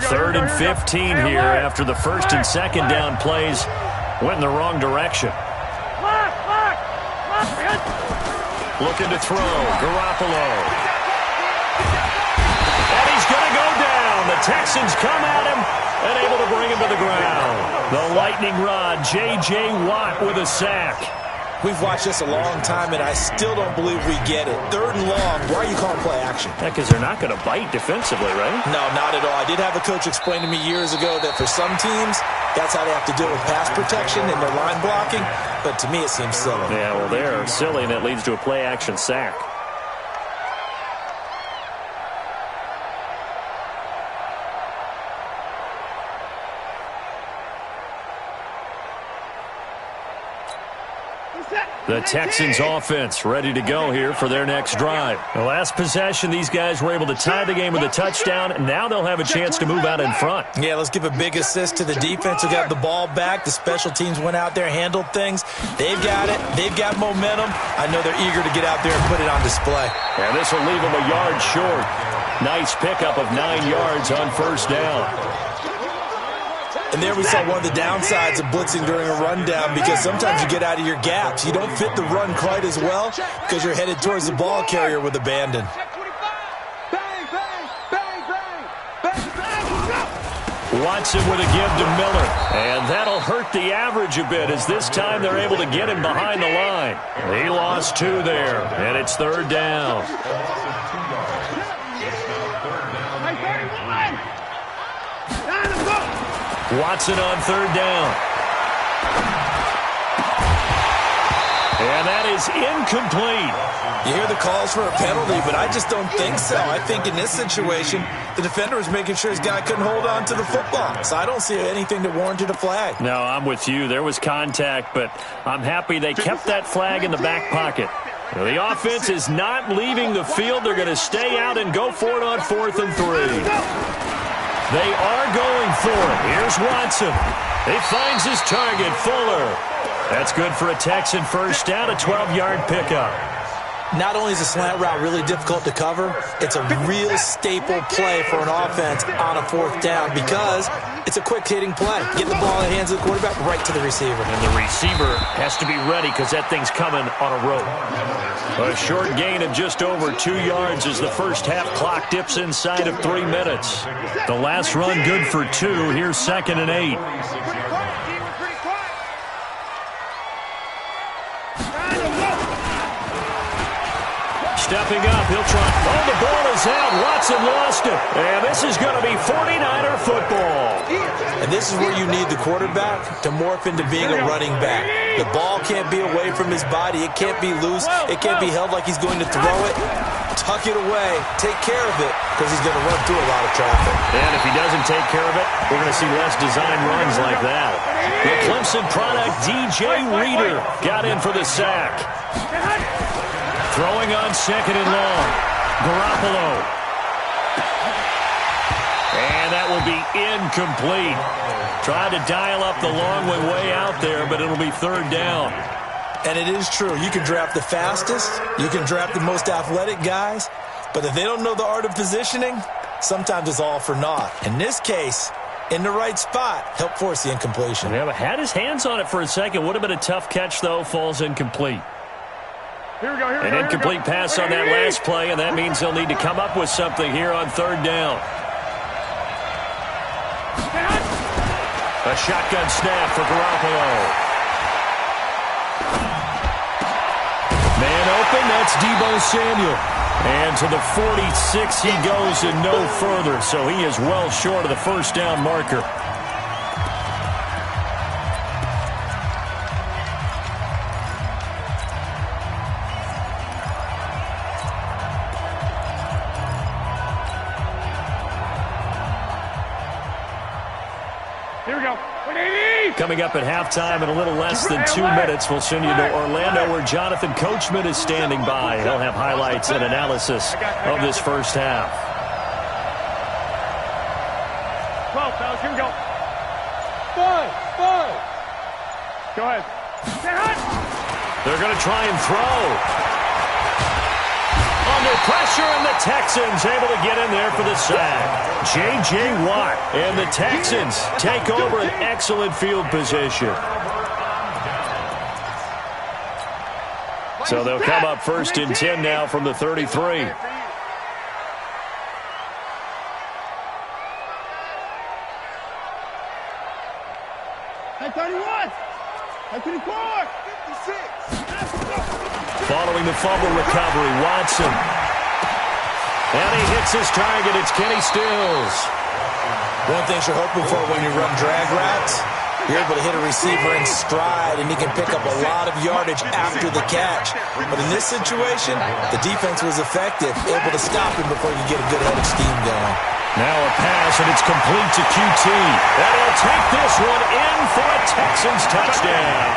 Third and 15 here after the first and second down plays went in the wrong direction. Looking to throw, Garoppolo. And he's going to go down. The Texans come at him and able to bring him to the ground. The lightning rod, J.J. Watt with a sack. We've watched this a long time, and I still don't believe we get it. 3rd and long, why are you calling play action? Yeah, because they're not going to bite defensively, right? No, not at all. I did have a coach explain to me years ago that for some teams, that's how they have to deal with pass protection and their line blocking, but to me it seems silly. Yeah, well, they're silly, and it leads to a play action sack. The Texans offense ready to go here for their next drive. The last possession, these guys were able to tie the game with a touchdown, and now they'll have a chance to move out in front. Yeah, let's give a big assist to the defense who got the ball back. The special teams went out there, handled things. They've got it. They've got momentum. I know they're eager to get out there and put it on display. And this will leave them a yard short. Nice pickup of 9 yards on first down. And there we saw one of the downsides of blitzing during a rundown, because sometimes you get out of your gaps. You don't fit the run quite as well because you're headed towards the ball carrier with abandon. Watson with a give to Miller. And that'll hurt the average a bit, as this time they're able to get him behind the line. He lost 2 there, and it's third down. Watson on third down. And that is incomplete. You hear the calls for a penalty, but I just don't think so. I think in this situation, the defender was making sure his guy couldn't hold on to the football. So I don't see anything that warranted a flag. No, I'm with you. There was contact, but I'm happy they kept that flag in the back pocket. The offense is not leaving the field. They're going to stay out and go for it on 4th and 3. They are going for it. Here's Watson. He finds his target, Fuller. That's good for a Texan first down, a 12-yard pickup. Not only is a slant route really difficult to cover, it's a real staple play for an offense on a 4th down because it's a quick-hitting play. Get the ball in the hands of the quarterback right to the receiver. And the receiver has to be ready because that thing's coming on a rope. A short gain of just over 2 yards as the first half clock dips inside of 3 minutes. The last run good for 2. Here's 2nd and 8. Stepping up, he'll try. Oh, the ball is out. Watson lost it. And this is going to be 49er football. And this is where you need the quarterback to morph into being a running back. The ball can't be away from his body. It can't be loose. It can't be held like he's going to throw it. Tuck it away. Take care of it because he's going to run through a lot of traffic. And if he doesn't take care of it, we're going to see less design runs like that. The Clemson product, DJ Reader, got in for the sack. Throwing on 2nd and long. Garoppolo. And that will be incomplete. Tried to dial up the long way out there, but it'll be 3rd down. And it is true. You can draft the fastest. You can draft the most athletic guys. But if they don't know the art of positioning, sometimes it's all for naught. In this case, in the right spot, help force the incompletion. Yeah, but had his hands on it for a second. Would have been a tough catch, though. Falls incomplete. Here we go, An incomplete pass on that last play, and that means they'll need to come up with something here on 3rd down. A shotgun snap for Garoppolo. Man open, that's Deebo Samuel. And to the 46 he goes and no further, so he is well short of the first down marker. Coming up at halftime in a little less than 2 minutes, we'll send you to Orlando where Jonathan Coachman is standing by. He'll have highlights and analysis of this first half. 12, fellas, here we go. 5. Go ahead. They're going to try and throw. Under pressure, and the Texans able to get in there for the sack. J.J. Watt and the Texans take over an excellent field position. So they'll come up 1st and 10 now from the 33. Hey, 31. Hey, 24. 56. Following the fumble recovery, Watson. And he hits his target. It's Kenny Stills. One thing you're hoping for when you run drag routes, you're able to hit a receiver in stride, and he can pick up a lot of yardage after the catch. But in this situation, the defense was effective, able to stop him before you get a good head of steam going. Now a pass, and it's complete to QT. And he'll take this one in for a Texans touchdown.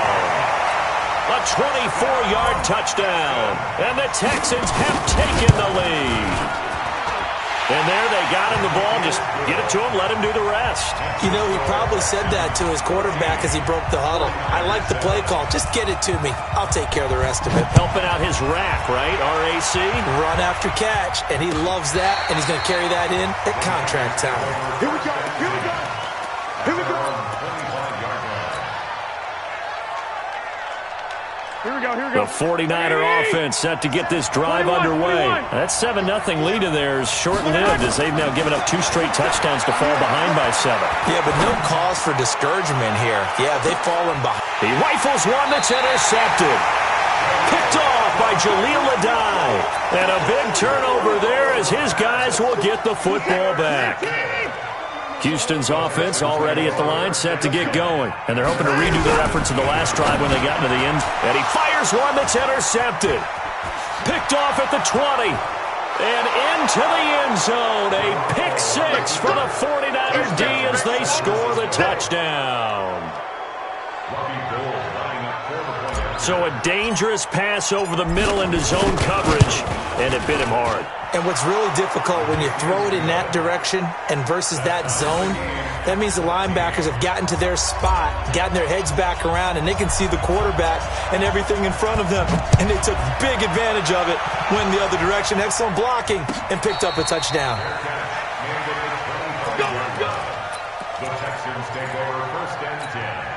A 24-yard touchdown. And the Texans have taken the lead. And there they got him the ball. Just get it to him, let him do the rest. You know, he probably said that to his quarterback as he broke the huddle. I like the play call. Just get it to me. I'll take care of the rest of it. Helping out his rack, right? RAC? Run after catch. And he loves that, and he's going to carry that in at contract time. Here we go. Here we go. Here we go. Here we go, here we go. The 49er offense set to get this drive underway. That 7-0 lead of theirs short-lived as they've now given up 2 straight touchdowns to fall behind by 7. Yeah, but no cause for discouragement here. Yeah, they've fallen behind. He rifles one that's intercepted. Picked off by Jaleel Adai. And a big turnover there as his guys will get the football back. Houston's offense already at the line, set to get going. And they're hoping to redo their efforts in the last drive when they got into the end. And he fires one that's intercepted. Picked off at the 20. And into the end zone. A pick 6 for the 49er D as they score the touchdown. So a dangerous pass over the middle into zone coverage. And it bit him hard. And what's really difficult when you throw it in that direction and versus that zone, that means the linebackers have gotten to their spot, gotten their heads back around, and they can see the quarterback and everything in front of them. And they took big advantage of it, went the other direction. Excellent blocking, and picked up a touchdown. The Texans take over 1st and 10.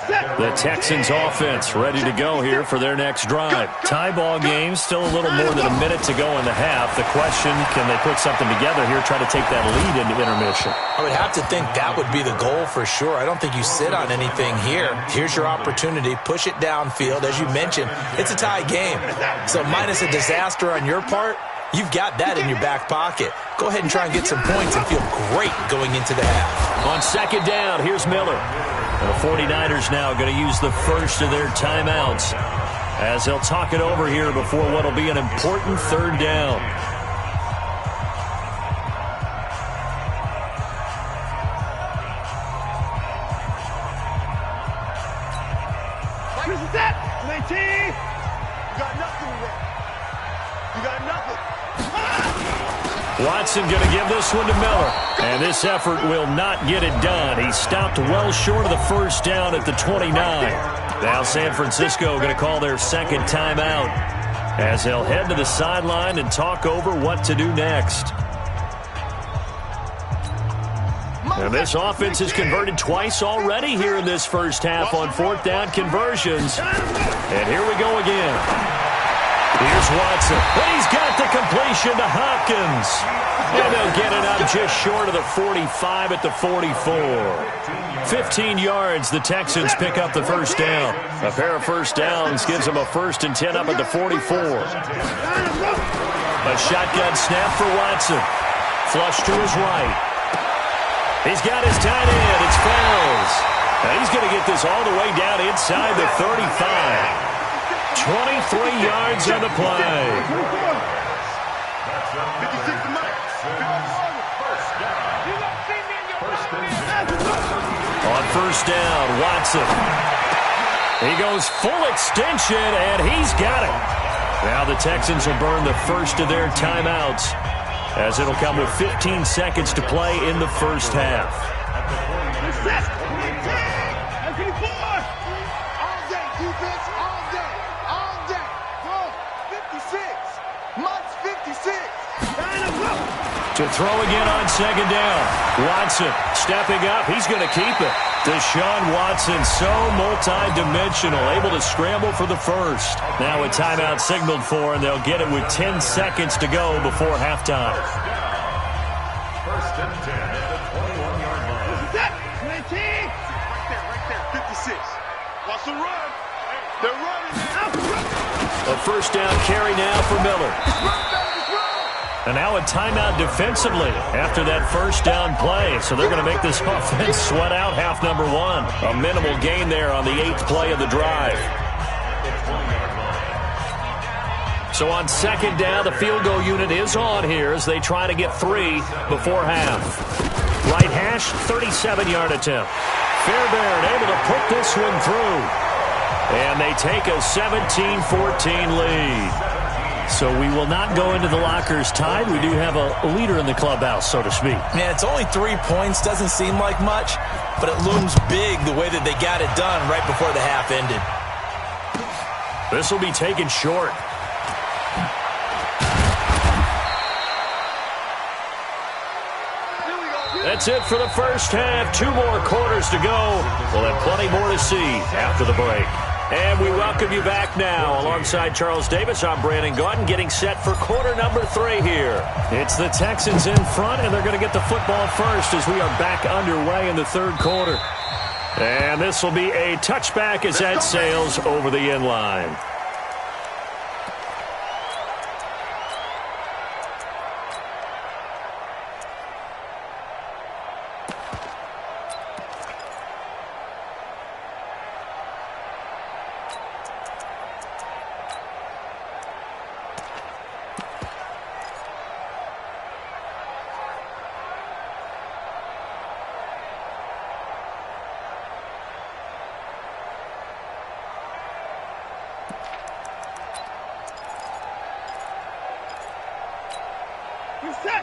The Texans offense ready to go here for their next drive. Tie ball game, still a little more than a minute to go in the half. The question, can they put something together here, try to take that lead into intermission? I would have to think that would be the goal for sure. I don't think you sit on anything here. Here's your opportunity. Push it downfield. As you mentioned, it's a tie game. So minus a disaster on your part, you've got that in your back pocket. Go ahead and try and get some points and feel great going into the half. On 2nd down, here's Miller. And the 49ers now going to use the first of their timeouts as they'll talk it over here before what will be an important 3rd down. This is it. 19. You got nothing to work. You got nothing. Watson going to give this one to Miller. And this effort will not get it done. He stopped well short of the 1st down at the 29. Now San Francisco going to call their 2nd timeout as they'll head to the sideline and talk over what to do next. And this offense has converted twice already here in this first half on 4th down conversions. And here we go again. Here's Watson, and he's got the completion to Hopkins. And they'll get it up just short of the 45 at the 44. 15 yards, the Texans pick up the 1st down. A pair of 1st downs gives them a 1st and 10 up at the 44. A shotgun snap for Watson. Flush to his right. He's got his tight end. It's Fells. And he's going to get this all the way down inside the 35. 23 yards on the play. On 1st down, Watson. He goes full extension, and he's got it. Now the Texans will burn the first of their timeouts as it'll come with 15 seconds to play in the first half. To throw again on 2nd down. Watson stepping up. He's going to keep it. Deshaun Watson, so multi-dimensional, able to scramble for the 1st. Now a timeout signaled for, and they'll get it with 10 seconds to go before halftime. 1st and 10 at the 21-yard line. This is it. 19. Right there, 56. Watch the run. They're running. A 1st down carry now for Miller. And now a timeout defensively after that 1st down play. So they're going to make this offense sweat out half number 1. A minimal gain there on the 8th play of the drive. So on 2nd down, the field goal unit is on here as they try to get 3 before half. Right hash, 37-yard attempt. Fairbairn able to put this one through. And they take a 17-14 lead. So we will not go into the lockers tied. We do have a leader in the clubhouse, so to speak. Man, it's only 3 points. Doesn't seem like much, but it looms big the way that they got it done right before the half ended. This will be taken short. That's it for the first half. 2 more quarters to go. We'll have plenty more to see after the break. And we welcome you back now. Alongside Charles Davis, I'm Brandon Gaudin, getting set for quarter number 3 here. It's the Texans in front, and they're going to get the football first as we are back underway in the third quarter. And this will be a touchback as that sails over the end line.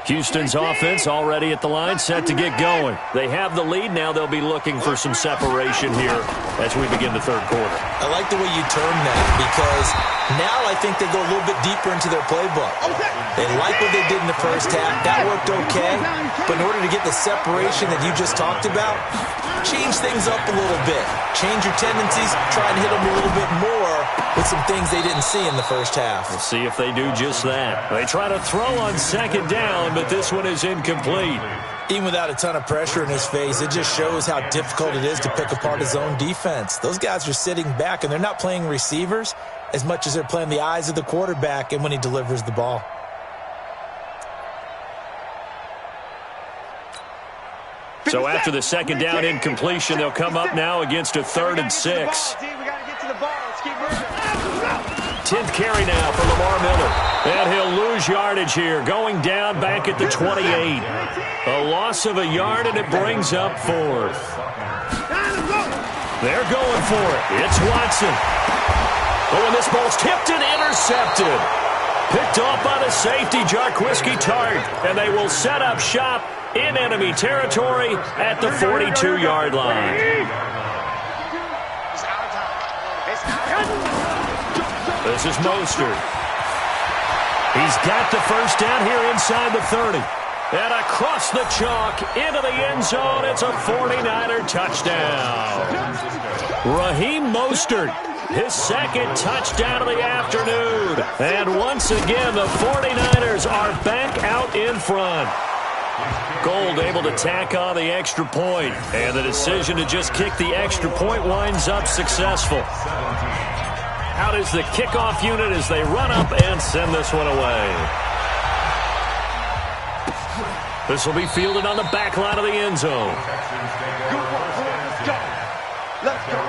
Houston's offense already at the line, set to get going. They have the lead. Now they'll be looking for some separation here as we begin the third quarter. I like the way you term that because now I think they go a little bit deeper into their playbook. They like what they did in the first half. That worked okay. But in order to get the separation that you just talked about, change things up a little bit. Change your tendencies. Try and hit them a little bit more with some things they didn't see in the first half. We'll see if they do just that. They try to throw on second down, but this one is incomplete. Even without a ton of pressure in his face, it just shows how difficult it is to pick apart his own defense. Those guys are sitting back, and they're not playing receivers as much as they're playing the eyes of the quarterback and when he delivers the ball. So after the second down incompletion, they'll come up now against a 3rd and 6. 10th carry now for Lamar Miller. And he'll lose yardage here, going down back at the 28. A loss of a yard, and it brings up 4th. They're going for it. It's Watson. Oh, and this ball's tipped and intercepted. Picked off by the safety, Jarquiski Tart. And they will set up shop in enemy territory at the 42-yard line. This is Mostert. He's got the first down here inside the 30. And across the chalk into the end zone. It's a 49er touchdown. Raheem Mostert, his second touchdown of the afternoon. And once again, the 49ers are back out in front. Gold able to tack on the extra point. And the decision to just kick the extra point winds up successful. Out is the kickoff unit as they run up and send this one away. This will be fielded on the back line of the end zone. Let's go.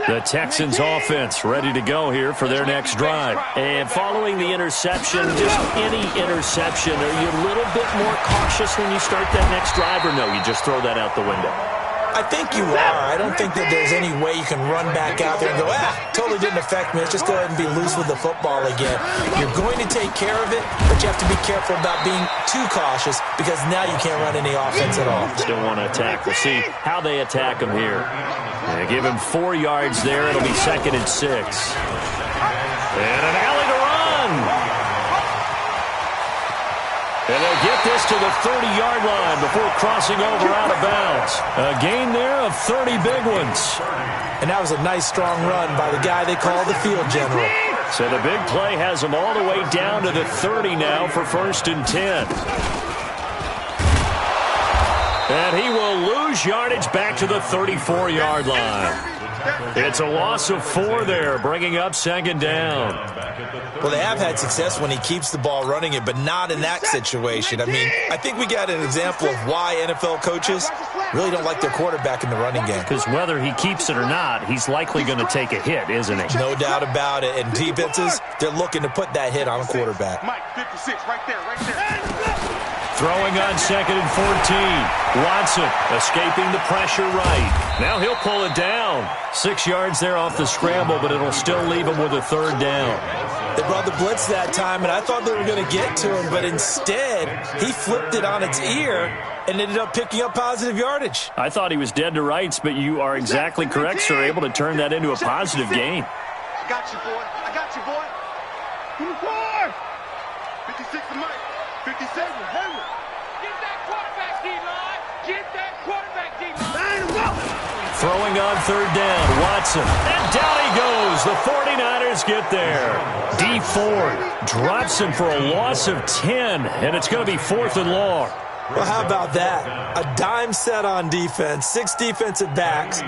The Texans offense ready to go here for their next drive. And following the interception, just any interception, are you a little bit more cautious when you start that next drive, or no, you just throw that out the window? I think you are. I don't think that there's any way you can run back out there and go, totally didn't affect me. Let's just go ahead and be loose with the football again. You're going to take care of it, but you have to be careful about being too cautious because now you can't run any offense at all. Still want to attack. We'll see how they attack him here. They give him 4 yards there. It'll be 2nd and 6. And an alley to run. And they'll get this to the 30-yard line before crossing over out of bounds. A gain there of 30 big ones. And that was a nice, strong run by the guy they call the field general. So the big play has them all the way down to the 30 now for 1st and 10. And he will lose yardage back to the 34-yard line. It's a loss of 4 there, bringing up second down. Well, they have had success when he keeps the ball running it, but not in that situation. I mean, I think we got an example of why NFL coaches really don't like their quarterback in the running game. Because whether he keeps it or not, he's likely going to take a hit, isn't he? No doubt about it. And defenses, they're looking to put that hit on a quarterback. Mike, 56, right there, right there. Throwing on 2nd and 14. Watson escaping the pressure right. Now he'll pull it down. 6 yards there off the scramble, but it'll still leave him with a 3rd down. They brought the blitz that time, and I thought they were going to get to him, but instead he flipped it on its ear and ended up picking up positive yardage. I thought he was dead to rights, but you are exactly correct, sir, able to turn that into a positive gain. I got you, boy. I got you, boy. 56 to Mike. 57, Henry. Get that quarterback, D-line. Get that quarterback, D-line. Throwing on 3rd down, Watson. And down he goes. The 49ers get there. D Ford drops him for a loss of 10, and it's going to be 4th and long. Well, how about that? A dime set on defense, 6 defensive backs.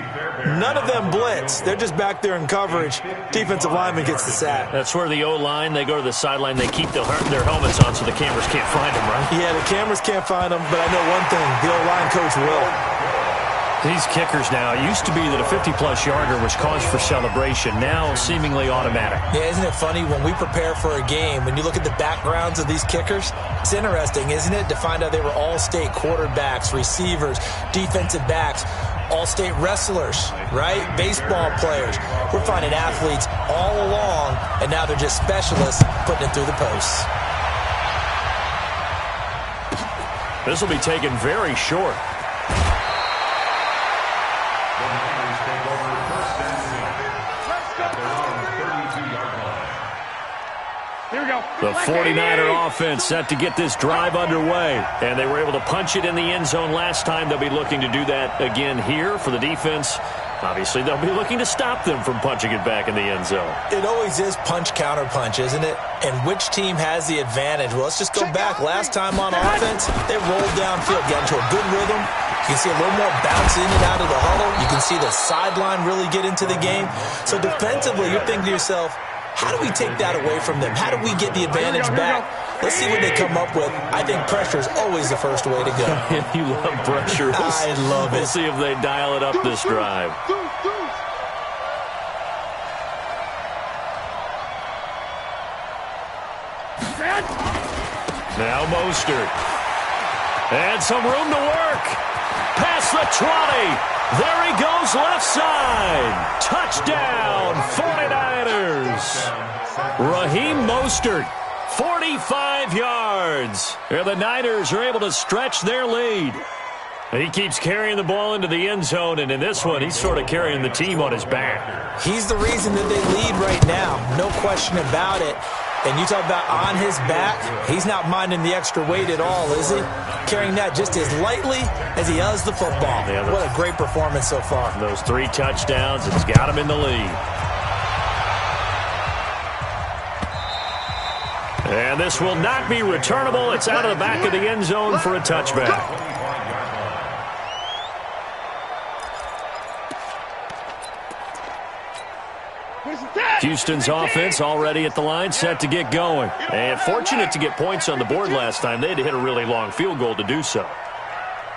None of them blitz. They're just back there in coverage. Defensive lineman gets the sack. That's where the O-line, they go to the sideline, they keep their helmets on so the cameras can't find them, right? Yeah, the cameras can't find them, but I know one thing, the O-line coach will. These kickers now, it used to be that a 50-plus yarder was cause for celebration. Now, seemingly automatic. Yeah, isn't it funny when we prepare for a game, when you look at the backgrounds of these kickers, it's interesting, isn't it, to find out they were all-state quarterbacks, receivers, defensive backs, all-state wrestlers, right? Baseball players. We're finding athletes all along, and now they're just specialists putting it through the posts. This will be taken very short. The 49er offense set to get this drive underway. And they were able to punch it in the end zone last time. They'll be looking to do that again here for the defense. Obviously, they'll be looking to stop them from punching it back in the end zone. It always is punch-counter-punch, isn't it? And which team has the advantage? Well, let's just go back. Last time on offense, they rolled downfield, got into a good rhythm. You can see a little more bounce in and out of the huddle. You can see the sideline really get into the game. So defensively, you're thinking to yourself, how do we take that away from them? How do we get the advantage back? Let's see what they come up with. I think pressure is always the first way to go. You love pressure. I love it. We'll see if they dial it up this drive. Now Mostert. And some room to work. Past the 20. There he goes left side. Touchdown, 49ers. Raheem Mostert, 45 yards. And the Niners are able to stretch their lead. He keeps carrying the ball into the end zone, and in this one, he's sort of carrying the team on his back. He's the reason that they lead right now. No question about it. And you talk about on his back, he's not minding the extra weight at all, is he? Carrying that just as lightly as he does the football. Yeah, what a great performance so far. Those 3 touchdowns, it's got him in the lead. And this will not be returnable. It's out of the back of the end zone for a touchback. Houston's offense already at the line, set to get going. And fortunate to get points on the board last time. They had to hit a really long field goal to do so.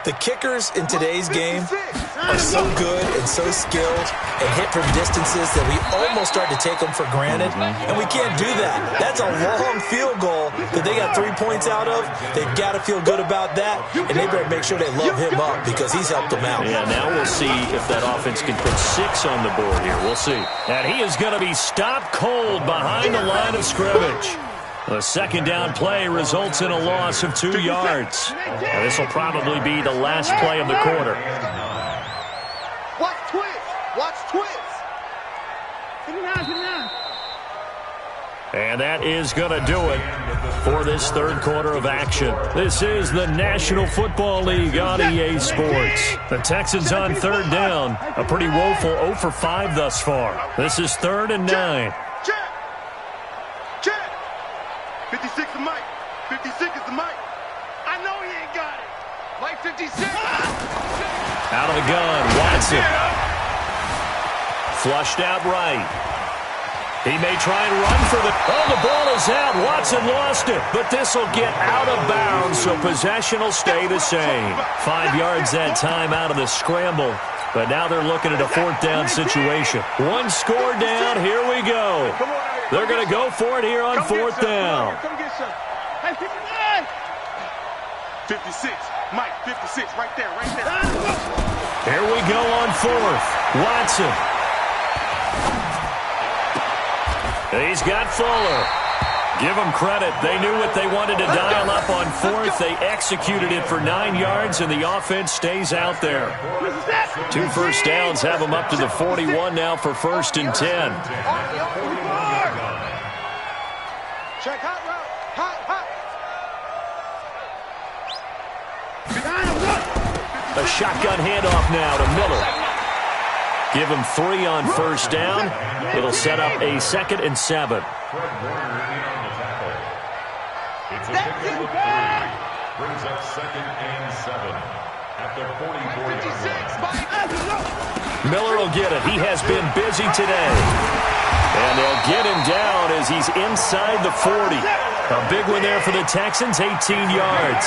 The kickers in today's game are so good and so skilled and hit from distances that we almost start to take them for granted, and we can't do that. That's a long field goal that they got 3 points out of. They've got to feel good about that, and they better make sure they love him up because he's helped them out. Yeah, now we'll see if that offense can put 6 on the board here. We'll see. And he is going to be stopped cold behind the line of scrimmage. The second down play results in a loss of 2 yards. And this will probably be the last play of the quarter. Watch twist. Watch twist. And that is going to do it for this third quarter of action. This is the National Football League on EA Sports. The Texans on third down. A pretty woeful 0 for 5 thus far. This is 3rd and 9. 56 is Mike. 56 is the Mike. I know he ain't got it. Mike 56. Out of the gun, Watson. Flushed out right. He may try and run for the... Oh, the ball is out. Watson lost it. But this will get out of bounds, so possession will stay the same. 5 yards that time out of the scramble. But now they're looking at a 4th down situation. 1 score down. Here we go. They're going to go for it here on 4th down. 56. Mike, 56. Right there, right there. Here we go on 4th. Watson. He's got Fuller. Give them credit. They knew what they wanted to dial up on 4th. They executed it for 9 yards, and the offense stays out there. 2 first downs have them up to the 41 now for 1st and 10. Check hot route. Hot. A shotgun handoff now to Miller. Give him 3 on 1st down. It'll set up a 2nd and 7. It's a pickup of 3. Brings up 2nd and 7 at the 44-yard line. Miller will get it. He has been busy today. And they'll get him down as he's inside the 40. A big one there for the Texans, 18 yards.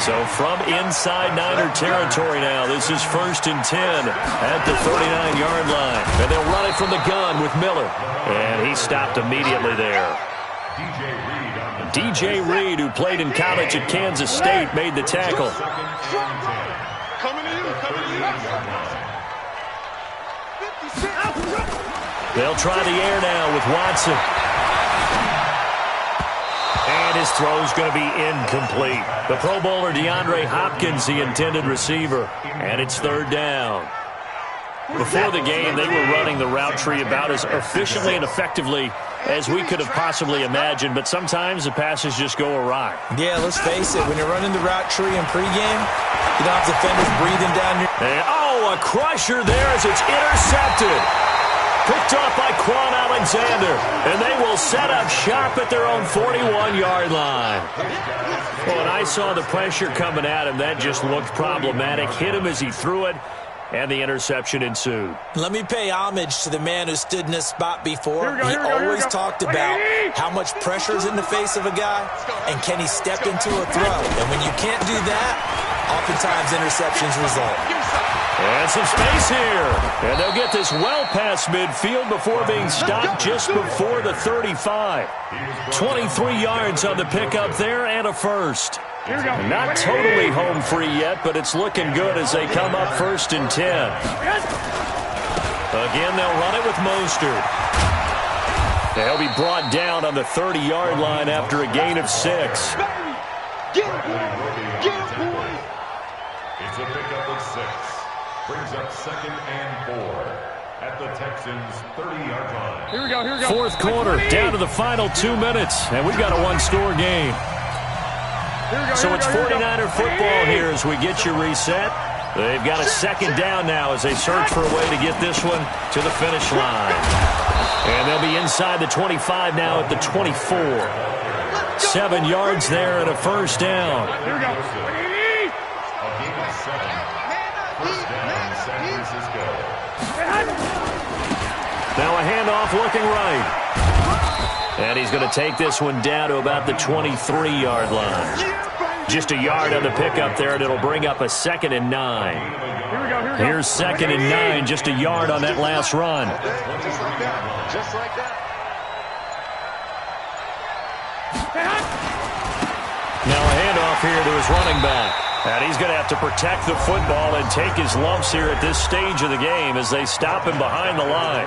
So from inside Niner territory now, this is 1st and 10 at the 39-yard line. And they'll run it from the gun with Miller. And he stopped immediately there. DJ Reed, who played in college at Kansas State, made the tackle. They'll try the air now with Watson. And his throw's going to be incomplete. The Pro Bowler DeAndre Hopkins, the intended receiver. And it's 3rd down. Before the game, they were running the route tree about as efficiently and effectively as we could have possibly imagined, but sometimes the passes just go awry. Yeah, let's face it, when you're running the route tree in pregame, you don't have defenders breathing down your... And, a crusher there as it's intercepted. Picked off by Quan Alexander, and they will set up shop at their own 41-yard line. Well, when I saw the pressure coming at him, that just looked problematic. Hit him as he threw it, and the interception ensued. Let me pay homage to the man who stood in this spot before. He always talked about how much pressure is in the face of a guy, and can he step into a throw. And when you can't do that, oftentimes interceptions result. And some space here. And they'll get this well past midfield before being stopped just before the 35. 23 yards on the pickup there and a first. Not totally home free yet, but it's looking good as they come up 1st and 10. Again, they'll run it with Mostert. They'll be brought down on the 30-yard line after a gain of 6. It's a pickup of 6. Brings up 2nd and 4 at the Texans' 30-yard line. Here we go. 4th quarter, down to the final 2 minutes, and we've got a 1-score game. So it's 49er football here as we get you reset. They've got a 2nd down now as they search for a way to get this one to the finish line. And they'll be inside the 25 now at the 24. 7 yards there and a 1st down. Here we go. A gain of 7. 1st down, San Francisco. Now a handoff looking right. And he's going to take this one down to about the 23-yard line. Just a yard on the pickup there, and it'll bring up a 2nd and 9. Here's 2nd and 9, just a yard on that last run. Just like that. Now a handoff here to his running back. And he's going to have to protect the football and take his lumps here at this stage of the game as they stop him behind the line.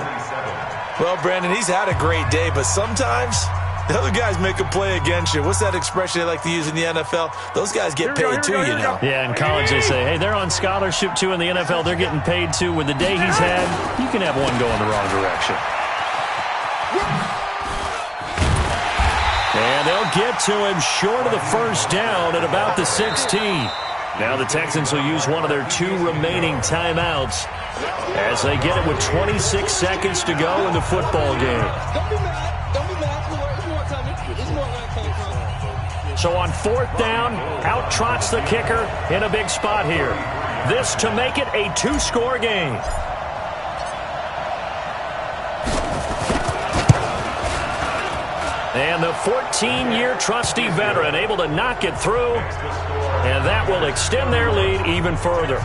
Well, Brandon, he's had a great day, but sometimes the other guys make a play against you. What's that expression they like to use in the NFL? Those guys get paid too, you know. Yeah, in college they say, hey, they're on scholarship too. In the NFL, they're getting paid too. With the day he's had, you can have one go in the wrong direction. And they'll get to him short of the 1st down at about the 16. Now the Texans will use one of their 2 remaining timeouts as they get it with 26 seconds to go in the football game. Don't be mad. Don't be mad. It's more coming. It's more coming. So on 4th down, out trots the kicker in a big spot here. This to make it a 2-score game. And the 14-year trusty veteran able to knock it through, and that will extend their lead even further.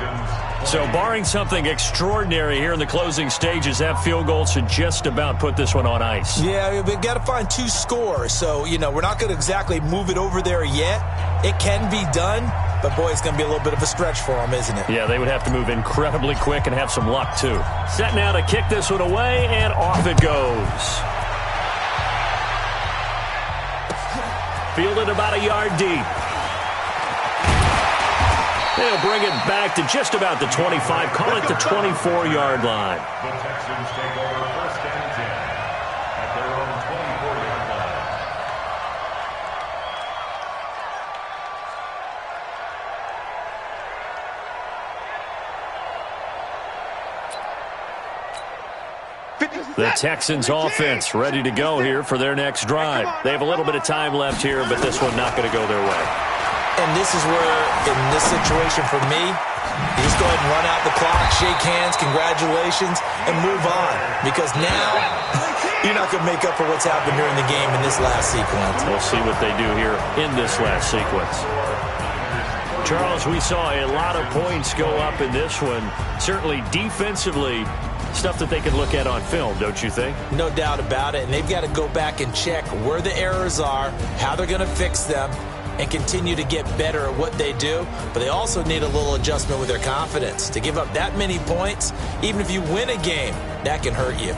So barring something extraordinary here in the closing stages, that field goal should just about put this one on ice. Yeah, we've got to find 2 scores. So, we're not going to exactly move it over there yet. It can be done, but, boy, it's going to be a little bit of a stretch for them, isn't it? Yeah, they would have to move incredibly quick and have some luck, too. Set now to kick this one away, and off it goes. Fielded about a yard deep. They'll bring it back to just about the 25, call it the 24-yard line. The Texans take over 1st and 10 at their own 24-yard line. The Texans offense ready to go here for their next drive. They have a little bit of time left here, but this one not going to go their way. And this is where, in this situation for me, you just go ahead and run out the clock, shake hands, congratulations, and move on. Because now, you're not going to make up for what's happened during the game in this last sequence. We'll see what they do here in this last sequence. Charles, we saw a lot of points go up in this one. Certainly defensively, stuff that they can look at on film, don't you think? No doubt about it. And they've got to go back and check where the errors are, how they're going to fix them, and continue to get better at what they do. But they also need a little adjustment with their confidence. To give up that many points, even if you win a game, that can hurt you.